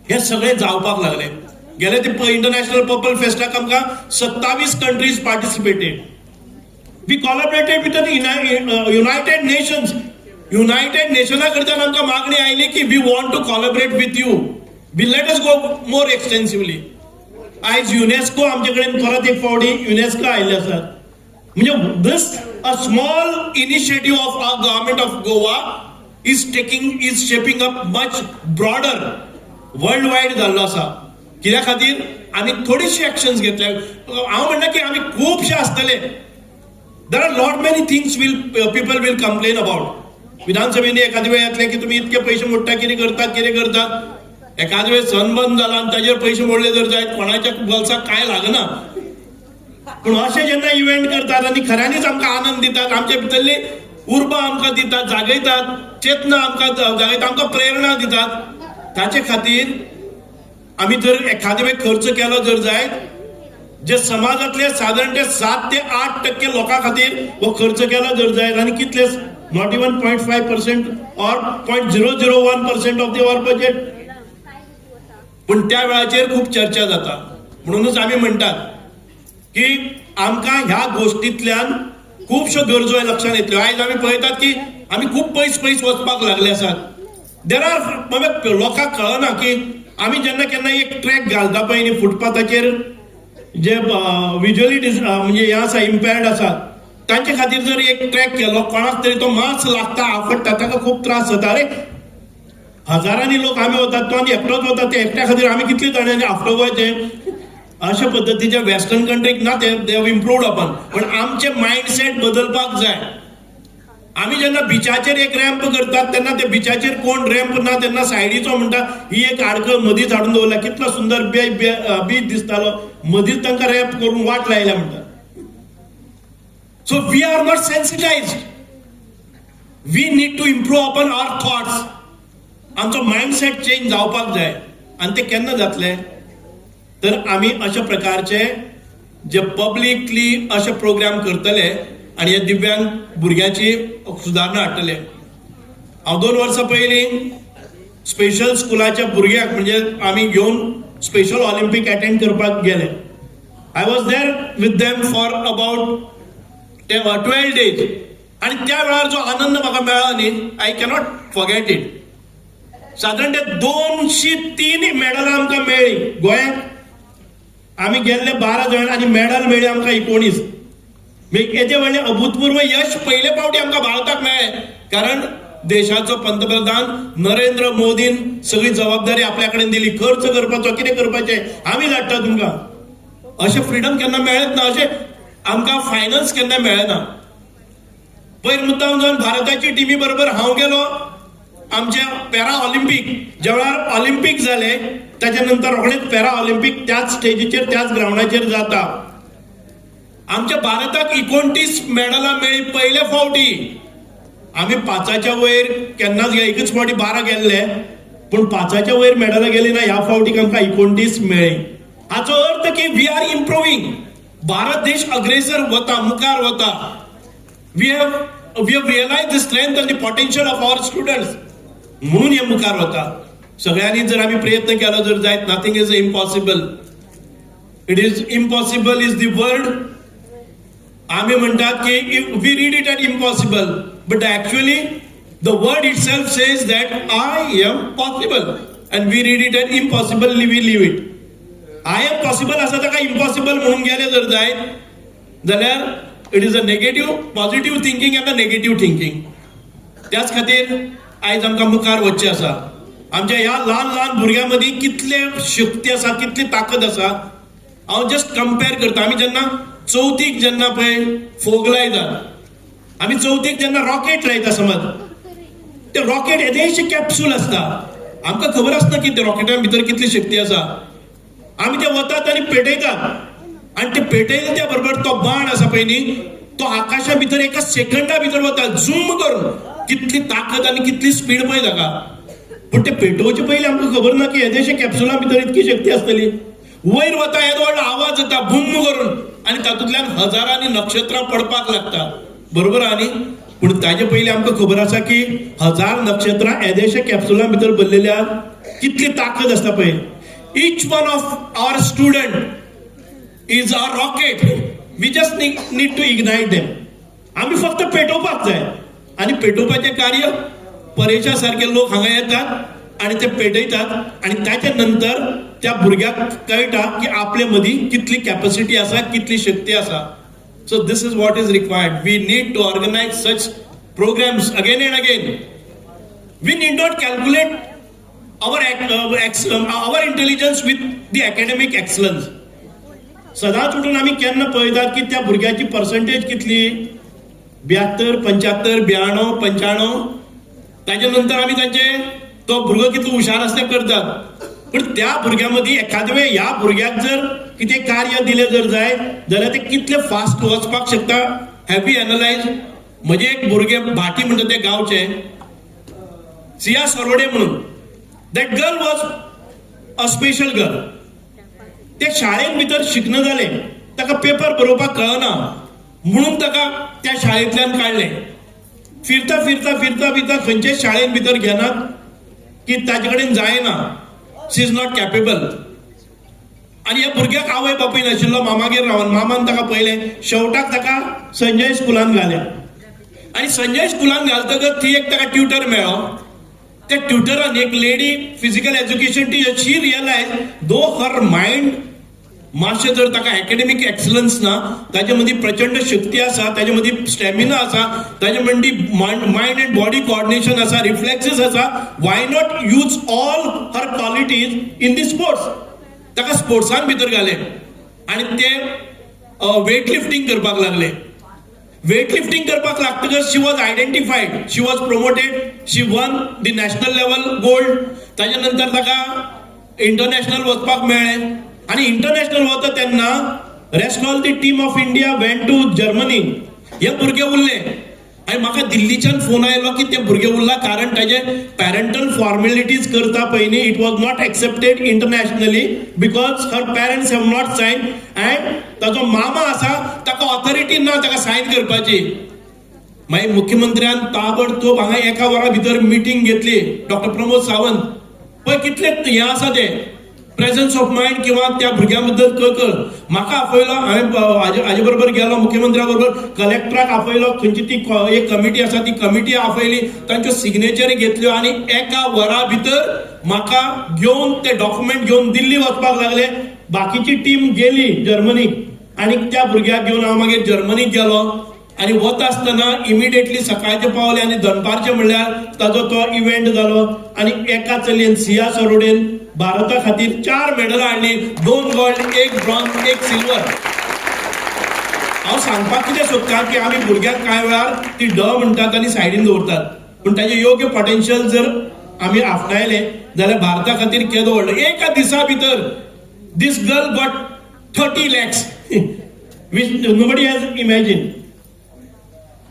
हे सगळे जावपाक लागले. गेले ते इंटरनॅशनल पर्पल फेस्टाक आमकां 27 countries participated. We कोलॅबरेटेड with the United nations. United नेशना कडच्यान आमकां मागणी आयली की we want to collaborate with you. We let us go more extensively. आयज युनेस्को आमचे कडेन परत एक फावटी युनेस्को आयिल्ले आसात. म्हणजे this a small initiative of our government of Goa is shaping up much broader world wide जाल्लो आसा. कित्या खातीर आमी थोडीशी एक्शन्स घेतले. हांव म्हणना की आमी खुबशे आसतले. There are lot many things people will complain about. विधानसभेने एखाद्या वेळ येतले की तुमी इतके पयशे मोडटा, कितें करतात. एखाद्या वेळ सन बंद जाला आनी ताजेर पयशे मोडले जर जायत कोणाच्या बॉल्साक काय लागना. पूण अशें जेन्ना इव्हेंट करतात आनी खऱ्यांनीच आमकां आनंद दितात, आमचे भितरली उर्बा आमकां दितात, जागयतात, चेतना आमकां जागयतात, आमकां प्रेरणा दितात. ताचे खातीर आमी जर एखादे वेळ खर्च केलो जर जायत, जे समाजातले साधारण ते 7 ते 8% लोकां खातीर हो खर्च केलो जर जायत आनी कितले not even 0.5% or 0.001% of the our budget. पूण त्या वेळाचेर खूब चर्चा जाता. म्हणूनच आमी म्हणटात की आमकां ह्या गोष्टींतल्यान खुबश्यो गरजो लक्षांत येतल्यो. आयज आमी पळयतात की आमी खूब पयस वचपाक लागले आसात. देर आर लोकांक कळना की आमी जेन्ना केन्ना एक ट्रॅक घालता पळय न्ही फुटपाथाचेर, जे विज्युअली म्हणजे हे आसा इम्पेर्ड आसात, तांचे खातीर जर एक ट्रॅक केलो, कोणाक तरी तो मार्क्स लागता, आवडटा, ताका खूब त्रास जाता. अरे हजारांनी लोक आमी वतात, तो आनी एकटोच वता, ते एकट्या खातीर आमी कितले जाणांनी आफ्टर गोंयचे अशा पद्धतीच्या वेस्टर्न कंट्रीक ना ते हॅव इम्प्रूव्ड अपॉन. पण आमचे मायंडसेट बदलपाक जाय. आमी जेन्ना बिचाचेर एक रॅम्प करतात तेन्ना ते बिचाचेर कोण रॅम्प ना तेन्ना सायडीचो म्हणटा ही एक आडखळ मदींच हाडून दवरला, कितलो सुंदर बीच दिसतालो, मदींच तांकां रॅम्प करून वाट लायल्या म्हणटा. So we are not sensitized. We need to improve upon our thoughts. आमचो मायंडसेट चेंज जावपाक जाय. आनी ते केन्ना जातले तर आमी अशा प्रकारचे जे पब्लिकली असे प्रोग्राम करतले आणि या दिव्यांग भुरग्यांची सुधारणा हाडटले. हांव 2 वर्सां पयलीं स्पेशल स्कुलाच्या भुरग्यांक म्हणजे आमी घेवन स्पेशल ऑलिंपिक अटेंड करपाक गेले. I was there with them for about 12 days. आणि त्या वेळार जो आनंद म्हाका मेळ्ळो न्ही, आय कॅनॉट फॉरगेट इट. साधारण ते 203 मेडलां आमकां मेळ्ळी गोंयांत. आमी गेल्ले 12 जण आणि मेडल मेळ्ळी आमकां 19. हेजे व्हडलें अभूतपूर्व यश पयले फावटी आमकां भारताक मेळ्ळें. कारण देशाचो पंतप्रधान नरेंद्र मोदीन सगळी जबाबदारी आपल्या कडेन दिली. खर्च करपाचो, कितें करपाचें आमी धाडटा तुमकां. अशें फ्रिडम केन्ना मेळत ना, अशें आमकां फायनान्स केन्ना मेळना. पयर मुद्दाम जावन भारताची टिमी बरोबर हांव गेलो आमच्या पॅरा ऑलिंपिक. ज्या वेळार ऑलिंपिक जाले त्याच्या नंतर रोखडेच पॅरा ऑलिंपिक त्याच स्टेजीचेर त्याच ग्राउंडाचेर जाता. आमच्या भारताक 29 मेडलां मेळ्ळी पयले फावटी. आमी 5च्या वयर केन्नाच एकच फावटी 12 गेल्ले, पूण 5च्या वयर मेडलां गेली ना. ह्या फावटीक आमकां 29 मेळ्ळी. हाचो अर्थ की वी आर इम्प्रुव्हिंग. भारत देश अग्रेसर वता, मुखार वता. We have realise the strength and the potential of our students. म्हणून हे मुखार वता. सगळ्यांनी जर आम्ही प्रयत्न केला जर जायत, nothing is impossible. It is impossible is the word. आम्ही म्हणतात की we read it at impossible, but actually the word itself says that I am possible and we read it at impossible, we leave it. I am possible असं ताका impossible म्हणून गेले जर जायत जाल्यार it is a negative, positive thinking and a negative thinking. त्याच खातीर आयज आमकां मुखार वचचें आसा. आमच्या ह्या ल्हान ल्हान भुरग्यां मदीं कितले शक्ती आसा, कितली ताकद आसा. हांव जस्ट कंपेर करता. आमी जेन्ना चवथीक जेन्ना पळय फोग लायतात, आमी चवथीक जेन्ना रॉकेट लायता समज, ते रॉकेट येदेशें कॅप्सूल आसता. आमकां खबर आसना की ते रॉकेटां भितर कितली शक्ती आसा. आमी ते वतात आनी पेटयतात आणि ते पेटयले त्या बरोबर तो बाण आसा पळय न्ही तो आकाशा भितर एका सेकंडा भितर वता झूम करून कितली ताकद आणि कितली स्पीड पळय ताका पण ते पेटोवचे पयलीं आमकां खबर ना की येदेशे कॅप्सुला भितर इतकी शक्ती आसतली वयर वता येदो व्हडलो आवाज येता बुम्म करून आणि तातूंतल्यान हजारांनी नक्षत्रां पडपाक लागता बरोबर आहा न्ही पूण ताजे पयलीं आमकां खबर आसा की 1000 नक्षत्रां येदेशे कॅप्सुला भितर भरलेल्या कितली ताकद आसता पळय each one of our student is a rocket we just need to ignite them आमी फक्त पेटोवपाक जाय आणि पेटोवपाचें कार्य परेशा सारखे लोक हांगा येतात आणि ते पेटयतात आणि त्याच्या नंतर त्या भुरग्याक कळटा की आपल्या मदीं कितली कॅपॅसिटी आसा कितली शक्ती आसा so this is what is required we need to organise such programmes again and again we need not calculate our intelligence with the academic excellence सदांच उठून आमी केन्ना पळयतात की त्या भुरग्याची पर्संटेज कितली 72, 75, 92, 95 ताच्या नंतर आमी तांचे तो भुरगो कितलो हुशार आसता करतात पण त्या भुरग्या मदीं एखादे ह्या भुरग्याक जर कितें कार्य दिलें जर जाय जाल्यार ते कितले फास्ट वचपाक शकता हॅव यू एनालायज म्हजे एक भुरगे भाटी म्हणटा ते गांवचे सिया सरोडे म्हणून that girl was a special girl ते शाळेन भितर शिकना जालें ताका पेपर बरोवपाक कळना म्हणून ताका त्या शाळेंतल्यान काडलें फिरता फिरता फिरता फिरता खंयचे शाळेन भितर घेनात की ताचे कडेन जायना शी इज नॉट कॅपेबल आनी ह्या भुरग्याक आवय बापूय नाशिल्लो मामागेर रावन मामान ताका पयलें शेवटाक ताका संजय स्कुलान घालें आनी संजय स्कुलान घालतकच थंय एक ताका ट्युटर मेळ्ळो त्या ट्युटरान एक लेडी फिजिकल एज्युकेशन टीचर शी रियलायज दो हर मायंड मातशें जर ताका एकेडमिक एक्सलन्स ना ताजे मदीं प्रचंड शक्ती आसा ताजे मदीं स्टॅमिना आसा ताजे मदीं मायंड एंड बॉडी कोऑर्डिनेशन आसा रिफ्लेक्सीस आसा why not use all her qualities in the sports ताका स्पोर्ट्सान भितर घालें आनी ते वेट लिफ्टिंग करपाक लागले वेट लिफ्टिंग करपाक लागतकच she was identified she was promoted she won the national level gold ताच्या नंतर ताका इंटरनॅशनल वचपाक मेळ्ळें आणि इंटरनॅशनल वता तेन्ना rest all the team of India went to Germany हे भुरगे उरले आनी म्हाका दिल्लीच्यान फोन आयलो की ते भुरगे उरला कारण ताजे पॅरंटल फॉर्मेलिटीज करता पळय न्ही it was not accepted internationally because her parents have not sign and ताजो मामा आसा ताका ऑथॉरिटी ना ताका सायन करपाची मागीर मुख्यमंत्र्यान ताबडतोब हांगा एका वरा भितर मिटींग घेतली डॉक्टर प्रमोद सावंत पळय कितले हें आसा ते प्रेझन्स ऑफ मायंड किंवा त्या भुरग्यां बद्दल कळकळ म्हाका आपयलो हांवें हाजे बरोबर गेलो मुख्यमंत्र्या बरोबर कलेक्टराक आपयलो खंयची ती एक कमिटी आसा ती कमिटी आपयली तांच्यो सिग्नेचरी घेतल्यो आनी एका वरा भितर म्हाका घेवन ते डॉक्युमेंट घेवन दिल्ली वचपाक लागले बाकीची टीम गेली जर्मनीक आनी त्या भुरग्याक घेवन हांव मागीर जर्मनीक गेलो आनी वता आसतना इमिडिएटली सकाळचे पावले आनी दनपारचे म्हणल्यार ताजो तो इव्हेंट जालो आनी एका चलयेन सिया सरोडेन भारता खातीर 4 मेडलां हाडली 2 गोल्ड 1 ब्रॉन्झ 1 सिल्वर हांव सांगपाक कितें सोदतां की आमी भुरग्यांक कांय वेळार ती ड म्हणटात आनी सायडीन दवरतात पूण ताजें योग्य पोटेन्शियल जर आमी आपणायलें जाल्यार भारता खातीर केदो व्हडलो एका दिसा भितर दीस girl got 30 lakhs which nobody has imagined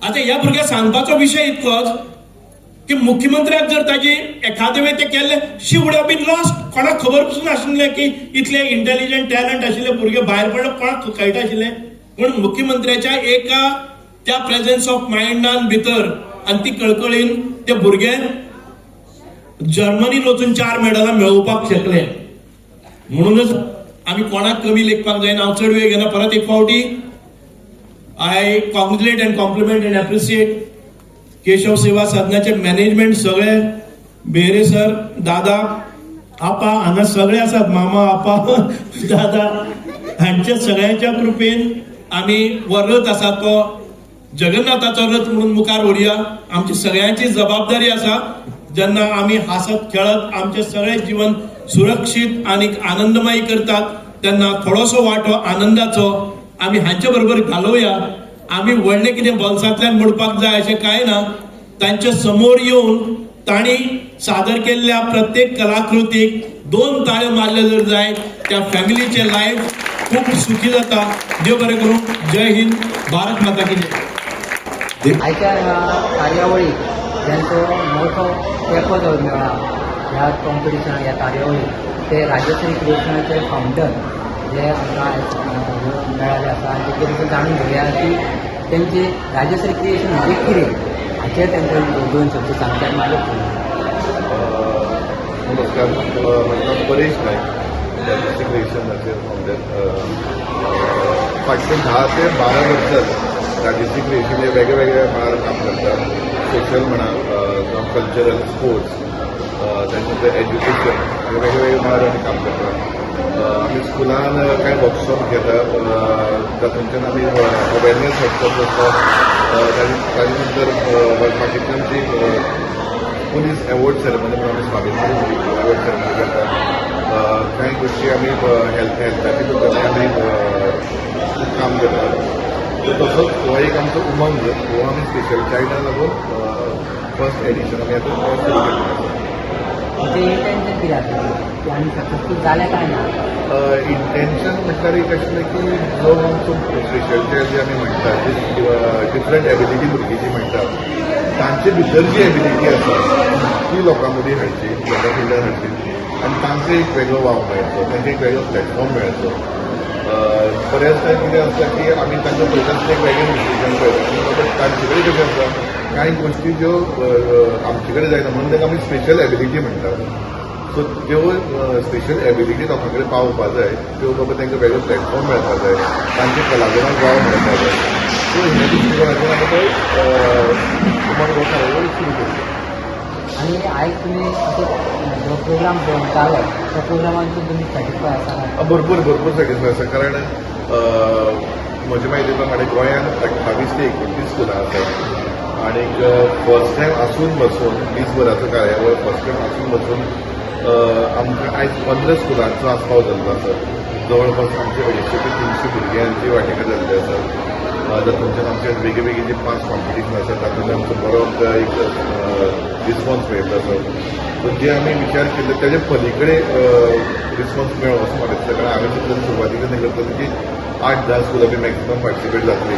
आता ह्या भुरग्याक सांगपाचो विशय इतकोच की मुख्यमंत्र्याक जर ताजी एखादे वेळ ते केल्ले शी वूड हॅव बीन लॉस्ट कोणाक खबर पसून नाशिल्लें की इतले इंटेलिजंट टॅलंट आशिल्ले भुरगे भायर पडले कोणाक कळटा आशिल्लें पूण मुख्यमंत्र्याच्या एका त्या प्रेझन्स ऑफ मायंडान भितर आनी ती कळकळीन ते भुरगे जर्मनीन वचून 4 मेडलां मेळोवपाक शकले म्हणूनच आमी कोणाक कमी लेखपाक जायना हांव चड वेळ घेना परत एक फावटी I congratulate and compliment and appreciate Keshav सेवा सदनाचे मॅनेजमेंट सगळे बेरे सर दादा आपा हांगा सगळे आसात मामा आपा दादा हांचे सगळ्यांच्या कृपेन आमी रथ आसा तो जगन्नाथाचो रथ म्हणून मुखार व्हरया आमची सगळ्यांची जबाबदारी आसा जेन्ना आमी हासत खेळत आमचे सगळे जीवन सुरक्षीत आणि आनंदमय करतात तेन्ना थोडोसो वांटो आनंदाचो आमी हांचे बरोबर घालोवया आमी व्हडलें कितें बोल्सांतल्यान म्हणपाक जाय अशें कांय ना तांचे समोर येवन तांणी सादर केल्ल्या प्रत्येक कलाकृतीक 2 ताळे मारले जर जाय त्या फॅमिलीचे लाईफ खूप सुखी जाता. देव बरें करूं. जय हिंद. भारत माता की जय. आयच्या ह्या कार्यावळीक ज्यांचो मोठो तेंको जो मेळ्ळा ह्या कॉम्पिटिशनाक ह्या कार्यावळीक ते राजश्री क्रिएशनाचे फाउंडर जे आमकां आयज मेळाले आसा आनी तेचे बद्दल जाणून घेवया की तेंचे राजश्री क्रिएशन म्हणजे कितें हाचेर तेंचे 2 शब्द सांगतात मागीर. नमस्कार, माझं नाव परेश नाईक, राजश्री क्रिएशनाचे फाउंडर. फाटले 10 ते 12 वर्सां राजश्री क्रिएशन हे वेगवेगळ्या मळार काम करतात. सोशल म्हणा किंवा कल्चरल, स्पोर्ट्स, त्याच्यानंतर एज्युकेशन हे वेगवेगळ्या मळार आमी काम करतात. आमी स्कुलान कांय वर्कशॉप घेतात, तातूंतल्यान आमी अवेरनेस वर्कशॉप करतात. ताजे नंतर वर्माकींतल्यान जी पोलीस अवॉर्ड सेरेमनी म्हणून आमी स्वाभिमानी अवॉर्ड सेरेमनी करतात. कांय गोष्टी आमी हेल्थाचे बद्दल आमी काम करतात. तसोच हो एक आमचो उमंग, हो आमी स्पेशल चायल्डाक लागून फर्स्ट एडिशन आमी आतां सुरू केल्लें. म्हणजे इंटेन्शन कितें आसलें की आमी सक्सेसफूल जाले काय ना. इंटेन्शन म्हटल्यार एक आशिल्लें की जो आमचो स्पेशल चायल्ड जे आमी म्हणटात, डिफरंट एबिलिटी भुरगीं जी म्हणटात, तांचे भितर जी एबिलिटी आसा ती लोकां मदीं हाडची, लोकां कडल्यान हाडची आनी तांकां एक वेगळो वाव मेळचो, तांकां एक वेगळो प्लॅटफॉर्म मेळचो. बऱ्याच टायम कितें आसता की आमी तांकां पळयतात एक वेगळें डिसिजन पळयतात, बट तांचे कडेन कशें आसता कांय गोश्टी ज्यो आमचे कडेन जायना म्हणून ताका आमी स्पेशल एबिलिटी म्हणटात. सो ज्यो स्पेशल एबिलिटी लोकां कडेन पावोवपा जाय, त्यो बाबा तांकां वेगळो प्लॅटफॉर्म मेळपा जाय, तांचे कलागुणाक वाव मेळपा जाय. सो ह्या दृश्टीकोनातून आमी तो उमंग हो कार्यावळ सुरू केल्ली. आणि आयज तुमी जो प्रोग्राम जालो त्या प्रोग्रामांतून तुमी सॅटिस्फाय आसा. भरपूर सॅटिस्फाय आसा, कारण म्हजे म्हायती प्रमाणे गोंयांत 28 ते 29 स्कुलां आसात आणि फर्स्ट टायम आसून बसून 20 वरांचो कार्यावळ फर्स्ट टायम आसून बसून आमकां आयज 15 स्कुलांचो आस्पाव जाल्लो आसा. जवळपास आमचे 250 ते 300 भुरग्यांची वांटेकार जाल्ली आसा. तातूंतल्यान आमचे वेगवेगळी जी 5 कॉम्पिटिशन आसा तातूंतल्यान आमचो बरो एक रिस्पॉन्स मेळिल्लो आसा. सो जे आमी विचार केल्ले तेजे पलीकडे रिस्पॉन्स मेळ्ळो असो म्हाका दिसता, कारण हांवें चिंतलें सुरवातीक कितें करतलें की 8-10 स्कुलां बी मॅक्सिमम पार्टिसिपेट जातली,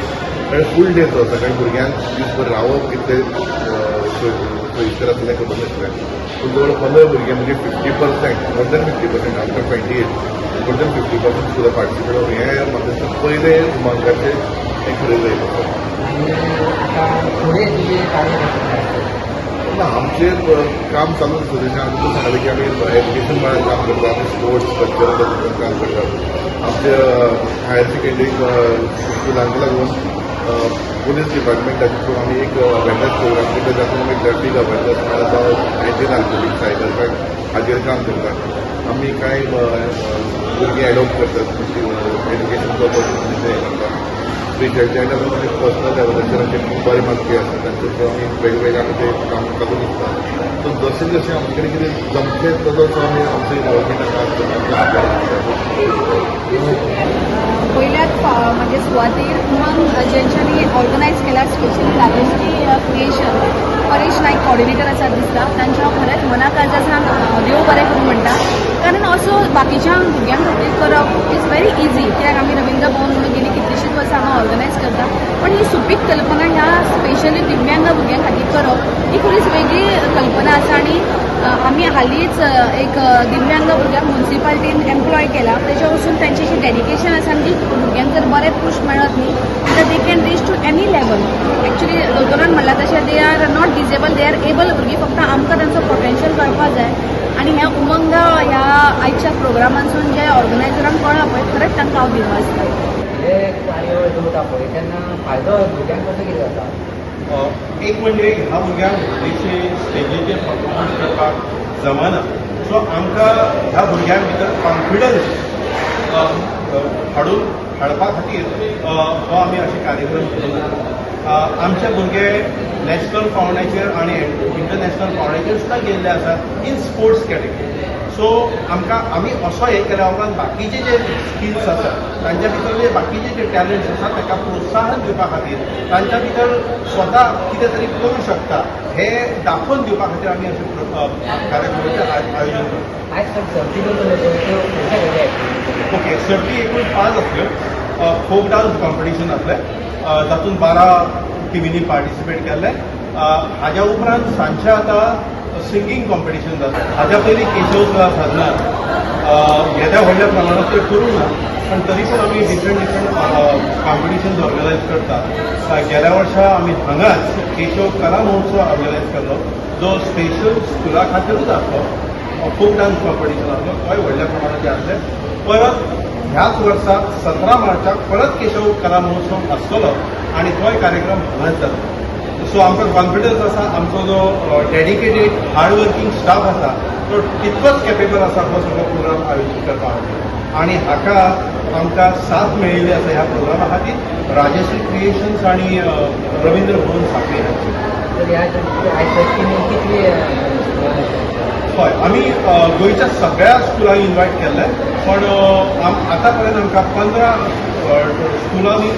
कारण फूल डे तो आसा, कारण भुरग्यांक दिसभर रावप कितलें सोयीस्कर आसलें खबर नासलें. पूण जवळ 15 भुरगे म्हणजे 50%, more than 50%, after 28 more than 50% स्कुलां पार्टिसिपेट जावन हें म्हाका दिसता पयलें उमंगाचें एक खरें जायत आसा. आणि आता फुडें तुजें कार्य ना आमचें काम चालू आसा. जशें आमी तुका सांगलें की आमी एज्युकेशन मळार काम करता, आमी स्पोर्ट्स कल्चरल काम करता. आमचे हायर सेकंडरी स्कुलांक लागून पुलीस डिपार्टमेंटाचे थ्रू आमी एक अवेरनेस प्रोग्राम करता, जातून आमी ट्रॅफीक अवेरनेस म्हणल्यार जावं एंटी नार्कोटीक सायबर क्रायम हाचेर काम करतात. आमी कांय भुरगीं एडॉप्ट करतात, एज्युकेशन पर्पज करतात. स्पेशल चायल्डाक लागून एक पर्सनल डेव्हलपमेंटाचेर आमचे बरे मार्के आसता, तांचे थ्रू आमी वेगवेगळे आमी ते काम तातूंत दिसता. सो जशें जशें आमचे कडेन कितें जमचें तसो आमी आमचो इनवॉल्वमेंट आसा. पहिल्याच म्हणजे सुवातेर उमंग जेंच्यांनी ऑर्गनायज केला, specially Rajshri creation, Paresh Naik coordinator आसात दिसता, तांच्या खरेंच मनाकाळजासान देव बरें करूं म्हणटा. कारण असो बाकीच्या भुरग्यां खातीर करप इज व्हेरी इजी, कित्याक आमी रविंद्र भवन म्हणून गेली कितलीशींच वर्सां हांगा ऑर्गनायज करता. पण ही सुपीक कल्पना ह्या स्पेशली दिव्यांग भुरग्यां खातीर करप ही खरीच वेगळी कल्पना आसा. आणि आमी हालींच एक दिव्यांग भुरग्यांक म्युन्सिपाल्टीन एम्प्लॉय केला, तेच्या वचून तांची जी डेडिकेशन आसा की भुरग्यांक जर बरें पुश मेळत न्ही तर they can reach to any level. Actually दोतोरान म्हणलां तशें they are not disable, they are able भुरगीं, फक्त आमकां तांचो पोटेन्शियल कळपाक जाय. आणि ह्या उमंग ह्या आयच्या प्रोग्रामांसून जे ऑर्गनायझरांक कळ्ळा पळय खरेंच तांकां हांव दिवस दिता. हे कार्यावळ दवरता पळय तेन्ना फायदो भुरग्यांक कसो कितें जाता. एक म्हणजे ह्या भुरग्यांक व्हडलीशी स्टेजीचेर परफॉर्मन्स करपाक जमना, सो आमकां ह्या भुरग्यां भितर कॉन्फिडन्स हाडपा खातीर हो आमी अशे कार्यक्रम केला. आमचे भुरगे नॅशनल पावंड्याचेर आनी इंटरनॅशनल पावंड्याचेर सुद्दां गेल्ले आसात इन स्पोर्ट्स कॅटेगरी. सो आमी असो हे केल्या उपरांत बाकीचे जे स्किल्स आसात तांच्या भितर जे बाकीचे जे टॅलंट्स आसात ताका प्रोत्साहन दिवपा खातीर तांच्या भितर स्वता कितें तरी करूं शकता हे दाखोवन दिवपा खातीर आमी अशे कार्यक्रमाचें आयोजन करता. आयज पण सर्ती करतले ओके, सर्ती एकूण 5 आसल्यो. फोक डान्स कॉम्पिटिशन आसलें, तातूंत 12 टिमींनी पार्टिसिपेट केल्ले. हाज्या उपरांत सांजचे आतां सिंगींग कॉम्पिटिशन जाता. हाज्या पयलीं केशव सुद्दां साधनार येद्या व्हडल्या प्रमाणांत ते करूं ना, पण तरी पूण आमी डिफरंट कॉम्पिटिशन्स ऑर्गनायज करतात. गेल्या वर्सा आमी हांगाच केशव कला महोत्सव ऑर्गनायज केल्लो, जो स्पेशल स्कुला खातीरूच आसलो. फोक डान्स कॉम्पिटिशन आसलो, तोय व्हडल्या प्रमाणाचें आसलें. परत ह्याच वर्सा 17 मार्चाक परत केशव कला महोत्सव आसतलो आनी तोय कार्यक्रम हांगाच जातलो. सो आमकां कॉन्फिडन्स आसा, आमचो जो डेडिकेटेड हार्ड वर्किंग स्टाफ आसा तो तितकोच कॅपेबल आसा हो सगळो प्रोग्राम आयोजीत करपा खातीर. आनी हाका आमकां साथ मेळिल्ली आसा ह्या प्रोग्रामा खातीर राजश्री क्रिएशन्स आनी रवींद्र भवन सांखळे हांची. हय, आमी गोंयच्या सगळ्या स्कुलांक इन्वायट केल्ले, पण आतां पर्यंत आमकां 15 स्कुलांनी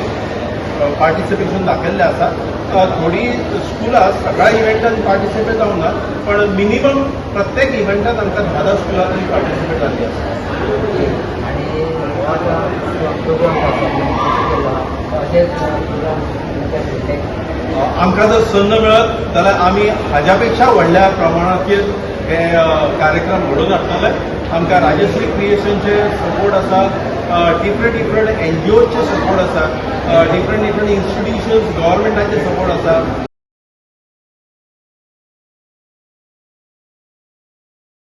पार्टिसिपेशन दाखयल्लें आसा. थोडी स्कुलां सगळ्या इव्हेंटांत पार्टिसिपेट जावंक ना, पण मिनिमम प्रत्येक इव्हेंटांत आमकां 10 स्कुलांनी पार्टिसिपेट जाल्ली आसा. आमकां जर संद मेळत जाल्यार आमी हाज्या पेक्षा व्हडल्या प्रमाणाचेर हे कार्यक्रम घडोवन हाडटले. आमकां राजश्री क्रिएशनचे सपोर्ट आसा, डिफरंट NGOचे सपोर्ट आसा, डिफरंट इन्स्टिट्यूशन्स गव्हर्मेंटाचे सपोर्ट आसा.